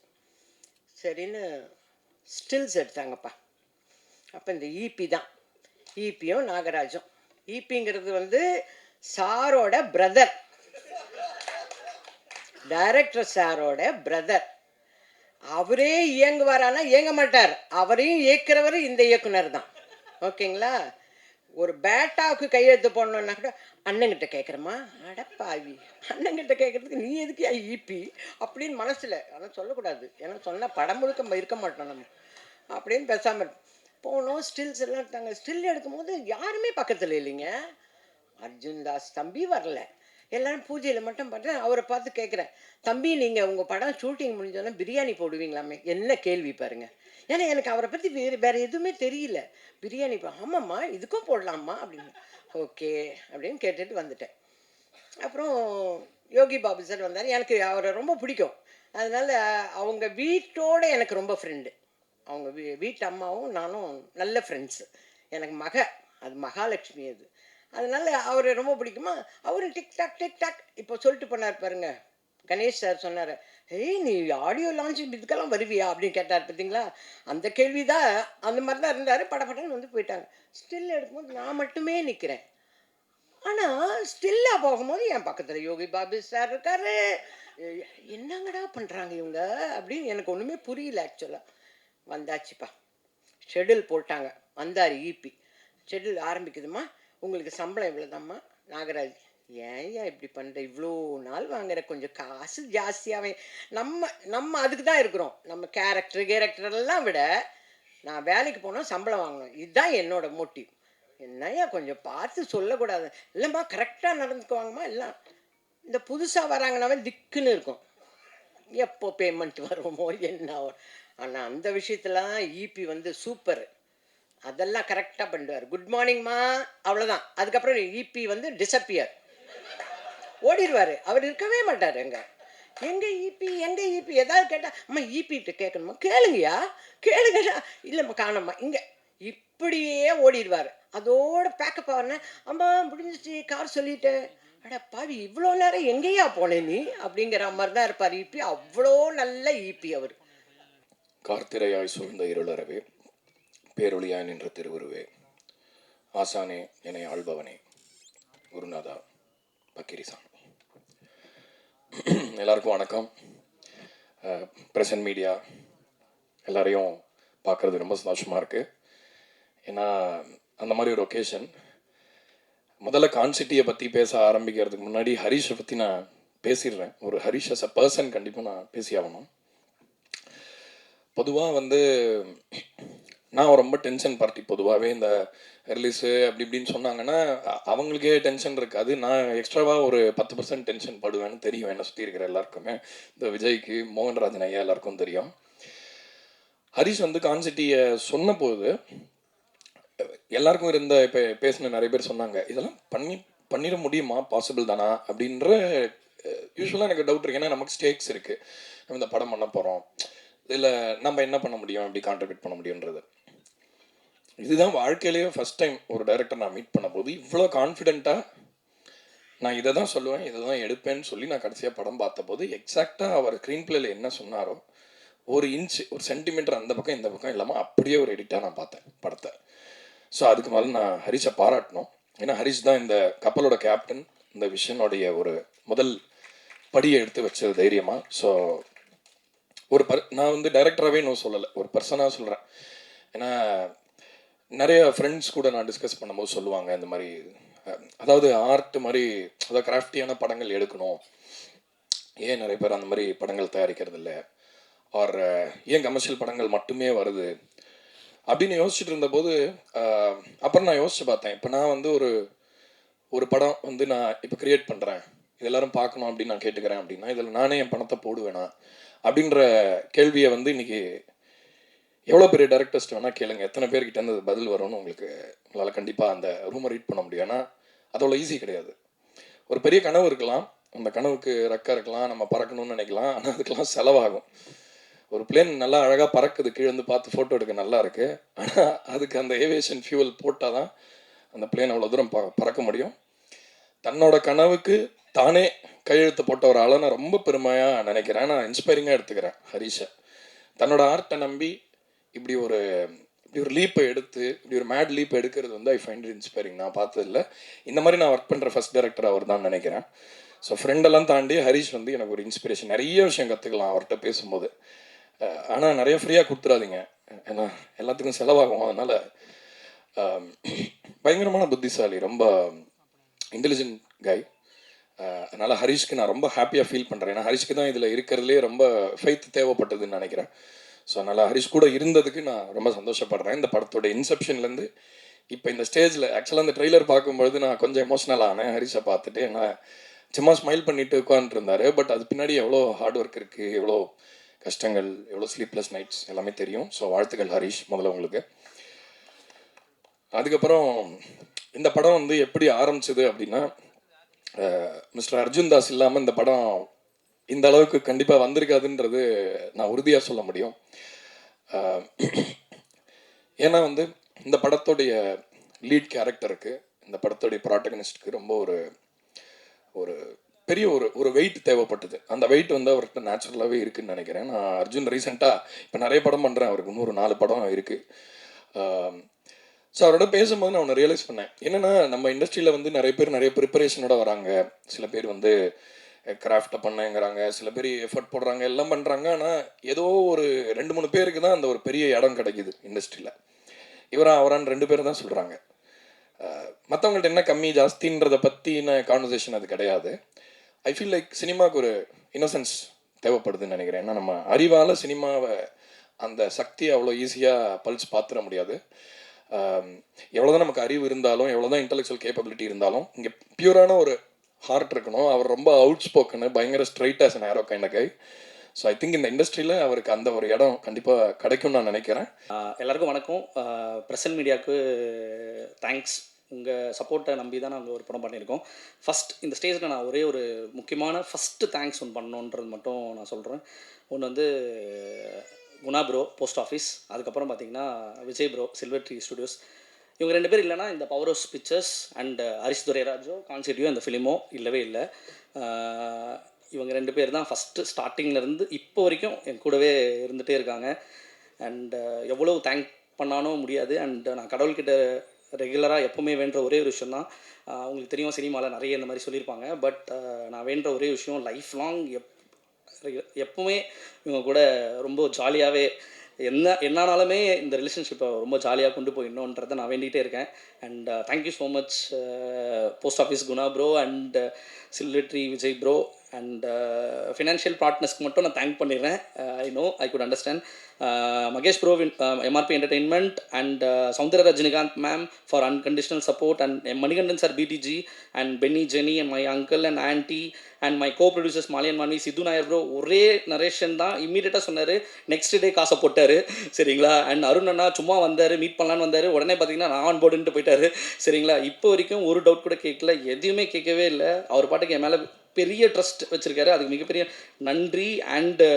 சரின்னு ஸ்டில்ஸ் எடுத்தாங்கப்பா. அப்போ இந்த ஈபி தான், ஈபியும் நாகராஜும். ஈபிங்கிறது வந்து சாரோட பிரதர், டைரக்டர் சாரோட பிரதர். அவரே இயங்குவாரானா இயங்க மாட்டார், அவரையும் இயக்குறவர் இந்த இயக்குனர் தான். ஓகேங்களா, ஒரு பேட்டாவுக்கு கையெழுத்து போடணுன்னா கூட அண்ணங்கிட்ட கேட்குறமா, அடப்பாவி அண்ணங்கிட்ட கேட்குறதுக்கு நீ எதுக்கு ஈபி அப்படின்னு மனசில். ஆனால் சொல்லக்கூடாது, ஏன்னா சொன்னால் படம் முழுக்க இருக்க மாட்டோம் நம்ம அப்படின்னு பேசாமல் போனோம். ஸ்டில்ஸ் எல்லாம் எடுத்தாங்க. ஸ்டில் எடுக்கும்போது யாருமே பக்கத்தில் இல்லைங்க. அர்ஜுன் தாஸ் தம்பி வரல, எல்லாரும் பூஜையில் மட்டும் பண்ணுறேன். அவரை பார்த்து கேட்குறேன், தம்பி நீங்கள் உங்கள் படம் ஷூட்டிங் முடிஞ்சோன்னா பிரியாணி போடுவீங்களாமே. என்ன கேள்வி பாருங்க. ஏன்னா எனக்கு அவரை பற்றி வேறு எதுவுமே தெரியல. பிரியாணி ஆமாம்மா இதுக்கும் போடலாமா அப்படின்னு. ஓகே அப்படின்னு கேட்டுட்டு வந்துட்டேன். அப்புறம் யோகி பாபு சார் வந்தார். எனக்கு அவரை ரொம்ப பிடிக்கும். அதனால் அவங்க வீட்டோடு எனக்கு ரொம்ப ஃப்ரெண்டு. அவங்க வீட்டு அம்மாவும் நானும் நல்ல ஃப்ரெண்ட்ஸு. எனக்கு அது மகாலட்சுமி அது. அதனால் அவரை ரொம்ப பிடிக்குமா. அவரும் டிக்டாக் இப்போ சொல்லிட்டு போனார் பாருங்க. கணேஷ் சார் சொன்னார், நீ ஆடியோ லான்ச்சிங் இதுக்கெல்லாம் வருவியா அப்படின்னு கேட்டார் பார்த்தீங்களா. அந்த கேள்வி தான், அந்த மாதிரி தான் இருந்தார். படப்படன்னு வந்து போயிட்டாங்க. ஸ்டில் எடுக்கும்போது நான் மட்டுமே நிற்கிறேன். ஆனால் ஸ்டில்லாக போகும்போது என் பக்கத்தில் யோகி பாபு சார் இருக்காரு. என்னங்கடா பண்ணுறாங்க இவங்க அப்படின்னு எனக்கு ஒன்றுமே புரியல ஆக்சுவலாக. வந்தாச்சுப்பா, ஷெடியூல் போட்டாங்க. வந்தார் ஈபி. ஷெடியூல் ஆரம்பிக்குதுமா, உங்களுக்கு சம்பளம் இவ்வளோதாம்மா. நாகராஜ், ஏன் இப்படி பண்ணுற, இவ்வளோ நாள் வாங்குற, கொஞ்சம் காசு ஜாஸ்தியாகவே. நம்ம அதுக்கு தான் இருக்கிறோம். நம்ம கேரக்டரெல்லாம் விட நான் வேலைக்கு போனால் சம்பளம் வாங்கணும், இதுதான் என்னோட மோட்டிவ். என்னையா கொஞ்சம் பார்த்து சொல்லக்கூடாது. இல்லைம்மா கரெக்டாக நடந்துக்குவாங்கம்மா. எல்லாம் இந்த புதுசாக வராங்கனாவே திக்குன்னு இருக்கும். எப்போ பேமெண்ட் வருமோ என்ன. ஆனால் அந்த விஷயத்துலாம் ஈபி வந்து சூப்பர். அதெல்லாம் கரெக்டாக பண்ணிடுவார். குட் மார்னிங்மா, அவ்வளோதான். அதுக்கப்புறம் ஈபி வந்து டிஸப்பியர், ஓடிடுவார். அவர் இருக்கவே மாட்டார். எங்கே ஈபி, எங்கே ஈபி, ஏதாவது கேட்டால் அம்மா ஈபிகிட்ட கேட்கணுமா, கேளுங்கய்யா, கேளுங்கய்யா, இல்லைம்மா காணம்மா இங்கே, இப்படியே ஓடிடுவார். அதோட பேக்கப் ஆகிறேன்னா, அம்மா முடிஞ்சிச்சு கார் சொல்லிட்டேன். அட பாவி, இவ்வளோ நேரம் எங்கேயா போனேன் நீ அப்படிங்கிற மாதிரி தான் இருப்பார் ஈபி. அவ்வளோ நல்ல ஈபி அவர். கார்த்திரையாய் சூழ்ந்த இருளறவே, பேரொளியாய் நின்ற திருவுருவே, ஆசானே என்னை ஆள்பவனே, குருநாதா பக்கிரிசாமி. எல்லாருக்கும் வணக்கம். ப்ரெசன்ட் மீடியா எல்லாரையும் பார்க்குறது ரொம்ப சந்தோஷமாக இருக்குது. ஏன்னா அந்த மாதிரி ஒரு ஒகேஷன். முதல்ல கான்சிட்டியை பற்றி பேச ஆரம்பிக்கிறதுக்கு முன்னாடி ஹரிஷை பற்றி நான் பேசிடுறேன். ஒரு ஹரிஷ் அஸ் அ பர்சன் கண்டிப்பாக நான் பேசி ஆகணும். பொதுவாக வந்து நான் ரொம்ப டென்ஷன் பார்ட்டி. பொதுவாகவே இந்த ரிலீஸு அப்படி இப்படின்னு சொன்னாங்கன்னா அவங்களுக்கே டென்ஷன் இருக்காது. நான் எக்ஸ்ட்ராவாக ஒரு 10% டென்ஷன் படுவேன்னு தெரியும் என்னை சுற்றி இருக்கிற எல்லாருக்குமே. இந்த விஜய்க்கு, மோகன்ராஜன் ஐயா எல்லாருக்கும் தெரியும். ஹரிஷ் வந்து கான்சிட்டியை சொன்ன போது எல்லாருக்கும் இருந்த இப்போ பேசின நிறைய பேர் சொன்னாங்க, இதெல்லாம் பண்ணிட முடியுமா, பாசிபிள் தானா அப்படின்ற. யூஸ்வலாக எனக்கு டவுட் இருக்கு. ஏன்னா நமக்கு ஸ்டேக்ஸ் இருக்குது. நம்ம இந்த படம் பண்ண போகிறோம், இதில் நம்ம என்ன பண்ண முடியும், எப்படி கான்ட்ரிபியூட் பண்ண முடியுன்றது. இதுதான் வாழ்க்கையிலேயே ஃபஸ்ட் டைம் ஒரு டைரக்டர் நான் மீட் பண்ண போது இவ்வளோ கான்ஃபிடென்ட்டாக நான் இதை தான் சொல்லுவேன், இதை தான் எடுப்பேன்னு சொல்லி நான் கடைசியாக படம் பார்த்த போது எக்ஸாக்டாக அவர் ஸ்க்ரீன் பிளேல என்ன சொன்னாரோ ஒரு இன்ச்சு, ஒரு சென்டிமீட்டர் அந்த பக்கம் இந்த பக்கம் இல்லாமல் அப்படியே ஒரு எடிட்டாக நான் பார்த்தேன் படத்தை. ஸோ அதுக்கு மேலே நான் ஹரிஷை பாராட்டணும். ஏன்னா ஹரிஷ் தான் இந்த கப்பலோட கேப்டன், இந்த விஷயனுடைய ஒரு முதல் படியை எடுத்து வச்சது தைரியமாக. ஸோ நான் வந்து டைரக்டராகவே இன்னும் சொல்லலை, ஒரு பர்சனாக சொல்கிறேன். ஏன்னா நிறைய ஃப்ரெண்ட்ஸ் கூட நான் டிஸ்கஸ் பண்ணும்போது சொல்லுவாங்க இந்த மாதிரி, அதாவது ஆர்ட் மாதிரி, அதாவது கிராஃப்டியான படங்கள் எடுக்கணும், ஏன் நிறைய பேர் அந்த மாதிரி படங்கள் தயாரிக்கிறது இல்லை, ஆர் ஏன் கமர்ஷியல் படங்கள் மட்டுமே வருது அப்படின்னு யோசிச்சுட்டு இருந்தபோது அப்புறம் நான் யோசிச்சு பார்த்தேன். இப்போ நான் வந்து ஒரு படம் வந்து நான் இப்போ கிரியேட் பண்ணுறேன், இது எல்லாரும் பார்க்கணும் அப்படின்னு நான் கேட்டுக்கிறேன் அப்படின்னா இதில் நானே என் பணத்தை போடுவேனா அப்படின்ற கேள்வியை வந்து இன்னைக்கு எவ்வளோ பெரிய டேரக்டர்ஸ்ட் வேணால் கேளுங்க, எத்தனை பேர்கிட்ட இருந்து பதில் வரும்னு உங்களால் கண்டிப்பாக அந்த ரூமை ரீட் பண்ண முடியும். ஏன்னா அதோட ஈஸி கிடையாது. ஒரு பெரிய கனவு இருக்கலாம், அந்த கனவுக்கு ரெக்கை இருக்கலாம், நம்ம பறக்கணும்னு நினைக்கலாம், ஆனால் அதுக்கெல்லாம் செலவாகும். ஒரு பிளேன் நல்லா அழகாக பறக்குது, கீழே வந்து பார்த்து ஃபோட்டோ எடுக்க நல்லா இருக்குது, ஆனால் அதுக்கு அந்த ஏவியேஷன் ஃபியூவல் போட்டால் தான் அந்த பிளேன் அவ்வளோ தூரம் பறக்க முடியும். தன்னோட கனவுக்கு தானே கையெழுத்து போட்ட ஒரு ஆளை நான் ரொம்ப பெருமையாக நினைக்கிறேன். நான் இன்ஸ்பைரிங்காக எடுத்துக்கிறேன் ஹரிஷை. தன்னோட ஆர்ட்டை நம்பி இப்படி ஒரு லீப்பை எடுத்து, இப்படி ஒரு மேட் லீப் எடுக்கிறது வந்து ஐ ஃபைண்ட் இட் இன்ஸ்பைரிங். நான் பார்த்ததில்ல. இந்த மாதிரி நான் ஒர்க் பண்ணுற ஃபர்ஸ்ட் டைரக்டர் அவர் தான் நினைக்கிறேன். ஸோ ஃப்ரெண்டெல்லாம் தாண்டி ஹரிஷ் வந்து எனக்கு ஒரு இன்ஸ்பிரேஷன். நிறைய விஷயம் கற்றுக்கலாம் அவர்கிட்ட பேசும்போது. ஆனால் நிறைய ஃப்ரீயாக கொடுத்துடாதீங்க, ஏன்னா எல்லாத்துக்கும் செலவாகும். அதனால் பயங்கரமான புத்திசாலி, ரொம்ப இன்டெலிஜென்ட் கை. அதனால் ஹரிஷ்க்கு நான் ரொம்ப ஹாப்பியாக ஃபீல் பண்ணுறேன். ஏன்னா ஹரிஷ்க்கு தான் இதில் இருக்கிறதுலே ரொம்ப ஃபெய்த் தேவைப்பட்டதுன்னு நினைக்கிறேன். ஸோ அதனால் ஹரிஷ் கூட இருந்ததுக்கு நான் ரொம்ப சந்தோஷப்படுறேன். இந்த படத்தோட இன்செப்ஷன்லேருந்து இப்போ இந்த ஸ்டேஜில் ஆக்சுவலாக அந்த ட்ரெய்லர் பார்க்கும்பொழுது நான் கொஞ்சம் எமோஷ்னல் ஆனேன் ஹரிஷை பார்த்துட்டு. ஏன்னா சும்மா ஸ்மைல் பண்ணிட்டு உட்காந்துருந்தாரு, பட் அது பின்னாடி எவ்வளோ ஹார்ட் ஒர்க் இருக்குது, எவ்வளோ கஷ்டங்கள், எவ்வளோ ஸ்லீப்லெஸ் நைட்ஸ் எல்லாமே தெரியும். ஸோ வாழ்த்துக்கள் ஹரிஷ் முதல்ல உங்களுக்கு. அதுக்கப்புறம் இந்த படம் வந்து எப்படி ஆரம்பிச்சது அப்படின்னா, மிஸ்டர் அர்ஜுன் தாஸ் இல்லாமல் இந்த படம் இந்த அளவுக்கு கண்டிப்பாக வந்திருக்காதுன்றது நான் உறுதியாக சொல்ல முடியும். ஏன்னா வந்து இந்த படத்தோடைய லீட் கேரக்டருக்கு, இந்த படத்தோடைய ப்ராட்டகனிஸ்டுக்கு ரொம்ப ஒரு பெரிய ஒரு வெயிட் தேவைப்பட்டது. அந்த வெயிட் வந்து அவர்கிட்ட நேச்சுரலாகவே இருக்குதுன்னு நினைக்கிறேன். நான் அர்ஜுன் ரீசெண்டாக இப்போ நிறைய படம் பண்ணுறேன், அவருக்கு இன்னொரு 4 படம் இருக்குது. ஸோ அவரோட பேசும்போது நான் ஒன்று ரியலைஸ் பண்ணேன். என்னென்னா நம்ம இண்டஸ்ட்ரியில் வந்து நிறைய பேர் நிறைய ப்ரிப்பரேஷனோட வராங்க. சில பேர் வந்து கிராஃப்டை பண்ணேங்கிறாங்க, சில பேர் எஃபர்ட் போடுறாங்க, எல்லாம் பண்ணுறாங்க. ஆனால் ஏதோ ஒரு 2-3 பேருக்கு தான் அந்த ஒரு பெரிய இடம் கிடைக்குது இண்டஸ்ட்ரியில். அவரான்னு 2 பேர் தான் சொல்கிறாங்க. மற்றவங்கள்ட்ட என்ன கம்மி ஜாஸ்தின்றதை பற்றின கான்வர்சேஷன் அது கிடையாது. ஐ ஃபீல் லைக் சினிமாவுக்கு ஒரு இன்னசென்ஸ் தேவைப்படுதுன்னு நினைக்கிறேன். ஏன்னா நம்ம அறிவால் சினிமாவை அந்த சக்தியை அவ்வளோ ஈஸியாக பல்ஸ் பார்த்துட முடியாது. எவ்வளோதான் நமக்கு அறிவு இருந்தாலும், எவ்வளோதான் இன்டெலெக்சுவல் கேப்பபிலிட்டி இருந்தாலும், இங்கே பியூரான ஒரு ஹார்ட் இருக்கணும். அவர் ரொம்ப அவுட் ஸ்போக்கனு, பயங்கர straight as an arrow kind of guy. So I think இந்த இண்டஸ்ட்ரியில் அவருக்கு அந்த ஒரு இடம் கண்டிப்பாக கிடைக்கும்னு நான் நினைக்கிறேன். எல்லாருக்கும் வணக்கம். ப்ரெசன்ட் மீடியாவுக்கு தேங்க்ஸ். உங்கள் சப்போர்ட்டை நம்பி தான் நாங்கள் ஒரு படம் பண்ணியிருக்கோம். ஃபஸ்ட் இந்த ஸ்டேஜில் நான் ஒரே ஒரு முக்கியமான ஃபஸ்ட்டு தேங்க்ஸ் ஒன்று பண்ணணுன்றது மட்டும் நான் சொல்கிறேன். ஒன்று வந்து குணா ப்ரோ போஸ்ட் ஆஃபீஸ், அதுக்கப்புறம் பார்த்தீங்கன்னா Vijay bro Silver Tree Studios. இவங்க 2 பேர் இல்லைனா இந்த Power House Pictures and Harish துரைராஜோ கான்செப்டியோ இந்த ஃபிலிமோ இல்லவே இல்லை. இவங்க 2 பேர் தான் ஃபஸ்ட்டு ஸ்டார்டிங்லேருந்து இப்போ வரைக்கும் என் கூடவே இருந்துகிட்டே இருக்காங்க. அண்ட் எவ்வளோ தேங்க் பண்ணாலும் முடியாது. அண்ட் நான் கடவுள்கிட்ட ரெகுலராக எப்போவுமே வேண்டுற ஒரே ஒரு விஷயம் தான், உங்களுக்கு தெரியும் சினிமாவில் நிறைய இந்த மாதிரி சொல்லியிருப்பாங்க, பட் நான் வேண்டுற ஒரே விஷயம் லைஃப் லாங் எப்போவுமே இவங்க கூட ரொம்ப ஜாலியாகவே என்னானாலுமே இந்த ரிலேஷன்ஷிப்பை ரொம்ப ஜாலியாக கொண்டு போயிடணுன்றதை நான் வேண்டிகிட்டே இருக்கேன். And thank you so much post office Guna bro and silver tree Vijay bro. And financial பார்ட்னர்ஸ்க்கு மட்டும் நான் தேங்க் பண்ணிடுறேன். I good understand Mahesh bro, MRP entertainment and Soundarya Rajinikanth ma'am for unconditional support and Manikandan sir BTG and Benny Jenny and my uncle and aunty and my co producers மாலியன் Manvi Sidhu Nair bro. ஒரே narration தான், இம்மீடியட்டாக சொன்னார், next day காசை போட்டார். சரிங்களா? And Arun அண்ணா சும்மா வந்தார், மீட் பண்ணலான்னு வந்தார், உடனே பார்த்தீங்கன்னா நான் ஆன் போர்டுன்ட்டு போயிட்டார். சரிங்களா? இப்போ வரைக்கும் ஒரு டவுட் கூட கேட்கல, எதுவுமே கேட்கவே இல்லை. அவர் பாட்டுக்கு என் மேலே பெரிய ட்ரஸ்ட் வச்சுருக்காரு, அதுக்கு மிகப்பெரிய நன்றி. அண்டு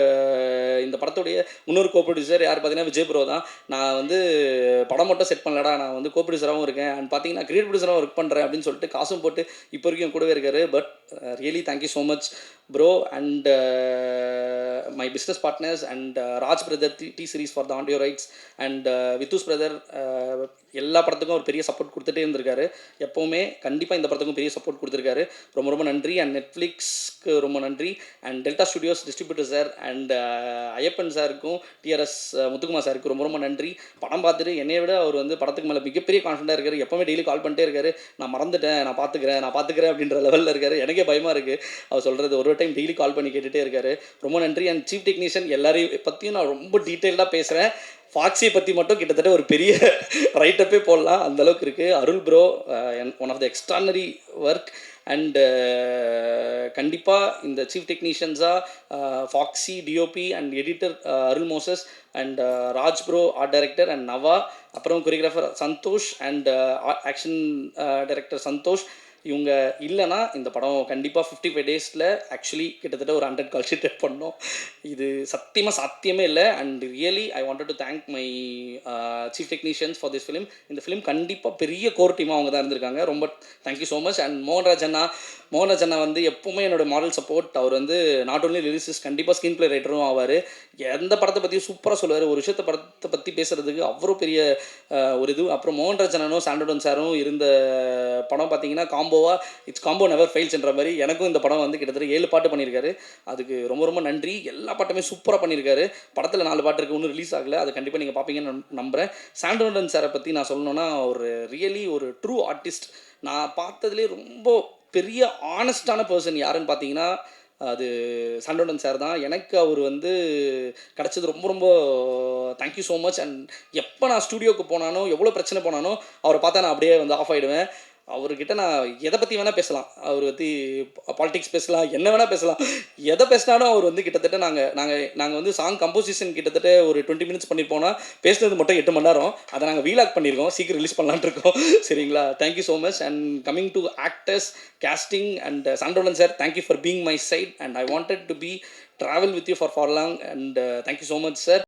இந்த படத்துடைய இன்னொரு கோ ப்ரொடியூசர் யார் பார்த்தீங்கன்னா விஜய் ப்ரோ தான். நான் வந்து படம் மட்டும் செட் பண்ணலடா, நான் வந்து கோ ப்ரொடியூசராகவும் இருக்கேன் அண்ட் பார்த்தீங்கன்னா கிரியேட் ப்ரொடியூசராகவும் ஒர்க் பண்ணுறேன் அப்படின்னு சொல்லிட்டு காசும் போட்டு இப்போ வரைக்கும் கூடவே இருக்காரு. But really thank you so much bro. And my business partners and Raj brother T series for the audio rights and வித்துஸ் பிரதர் எல்லா படத்துக்கும் ஒரு பெரிய சப்போர்ட் கொடுத்துட்டே இருந்திருக்காரு. எப்போவுமே கண்டிப்பாக இந்த படத்துக்கும் பெரிய சப்போர்ட் கொடுத்துருக்காரு. ரொம்ப ரொம்ப நன்றி. அண்ட் நெட்ஃப்ளிக்ஸ்க்கு ரொம்ப நன்றி. And delta studios distributor sir and Ayyappan சாருக்கும் டிஆர்எஸ் முத்துக்குமார் சாருக்கு ரொம்ப ரொம்ப நன்றி. படம் பார்த்துட்டு என்னை விட அவர் வந்து படத்துக்கு மேலே மிகப்பெரிய கான்ஃபிடண்டாக இருக்கார். எப்போவுமே டெய்லி கால் பண்ணிட்டே இருக்காரு, நான் மறந்துட்டேன், நான் பார்த்துக்கிறேன் அப்படின்ற லெவலில் இருக்கார். எனக்கே பயமாக இருக்குது அவர் சொல்கிறது. ஒரு டைம் டெய்லி கால் பண்ணி கேட்டுகிட்டே இருக்காரு. ரொம்ப நன்றி. அண்ட் சீஃப் டெக்னீஷியன் எல்லாரையும் பற்றியும் நான் ரொம்ப டீட்டெயில்டாக பேசுகிறேன். ஃபாக்ஸியை பற்றி மட்டும் கிட்டத்தட்ட ஒரு பெரிய ரைட்டப்பே போடலாம், அந்தளவுக்கு இருக்குது. Arul bro one of the extraordinary work. And கண்டிப்பாக இந்த சீஃப் டெக்னீஷியன்ஸாக Foxy DOP and editor Arul Moses and Raj bro art director and Nava, அப்புறம் choreographer Santhosh and action director Santhosh. இவங்க இல்லைனா இந்த படம் கண்டிப்பாக 55 டேஸில் ஆக்சுவலி கிட்டத்தட்ட ஒரு 100 கால் ஷீட் பண்ணோம். இது சத்தியமாக சாத்தியமே இல்லை. And really I wanted to thank my chief technicians for this film. இந்த ஃபிலிம் கண்டிப்பாக பெரிய கோர் டீமாக அவங்க தான் இருந்திருக்காங்க. ரொம்ப thank you so much. And Mohanraj அண்ணா வந்து எப்போவுமே என்னோடய மாரல் சப்போர்ட். அவர் வந்து நாட் ஓன்லி லிரிசிஸ்ட், கண்டிப்பாக ஸ்க்ரீன் பிளே ரைட்டரும் ஆவார். எந்த படத்தை பற்றியும் சூப்பராக சொல்லுவார். ஒரு விஷயத்தை படத்தை பற்றி பேசுகிறதுக்கு அவ்வளோ பெரிய ஒரு இது. அப்புறம் மோகன்ராஜ் அண்ணனும் சாண்டோடன் சாரும் இருந்த படம் பார்த்தீங்கன்னா காம்போ நெவர் ஃபெயில்ஸ்ன்ற மாதிரி எனக்கும் இந்த படம் வந்து கிட்டத்தட்ட 7 பாட்டு பண்ணியிருக்காரு. அதுக்கு ரொம்ப ரொம்ப நன்றி. எல்லா பாட்டுமே சூப்பராக பண்ணியிருக்காரு. படத்தில் 4 பாட்டு இருக்குது, ஒன்றும் ரிலீஸ் ஆகலை. அது கண்டிப்பாக நீங்கள் பார்ப்பீங்கன்னு நம்புகிறேன். சாண்டோடன் சாரை பற்றி நான் சொல்லணுன்னா ஒரு ரியலி ஒரு ட்ரூ ஆர்டிஸ்ட். நான் பார்த்ததுலேயே ரொம்ப பெரிய ஆனஸ்டான பர்சன் யாருன்னு பார்த்தீங்கன்னா அது சாண்டோடன் சார் தான். எனக்கு அவர் வந்து கிடச்சது ரொம்ப ரொம்ப தேங்க்யூ ஸோ மச். அண்ட் எப்போ நான் ஸ்டூடியோவுக்கு போனானோ, எவ்வளோ பிரச்சனை போனானோ அவரை பார்த்தா நான் அப்படியே வந்து ஆஃப் ஆகிடுவேன். அவர்கிட்ட நான் எதை பற்றி வேணால் பேசலாம், அவர் பற்றி பாலிடிக்ஸ் பேசலாம், என்ன வேணால் பேசலாம். எதை பேசினாலும் அவர் வந்து கிட்டத்தட்ட நாங்கள் வந்து சாங் கம்போசிஷன் கிட்டத்தட்ட ஒரு 20 மினிட்ஸ் பண்ணியிருப்போம்னா பேசுனது மட்டும் 8 மணி நேரம். அதை நாங்கள் வீலாக் பண்ணியிருக்கோம், சீக்கிரம் ரிலீஸ் பண்ணலான்ட்டு இருக்கோம். சரிங்களா? Thank you so much. And coming to actors casting and Sandolan sir, thank you for being my side and I wanted to be travel with you for long and thank you so much sir.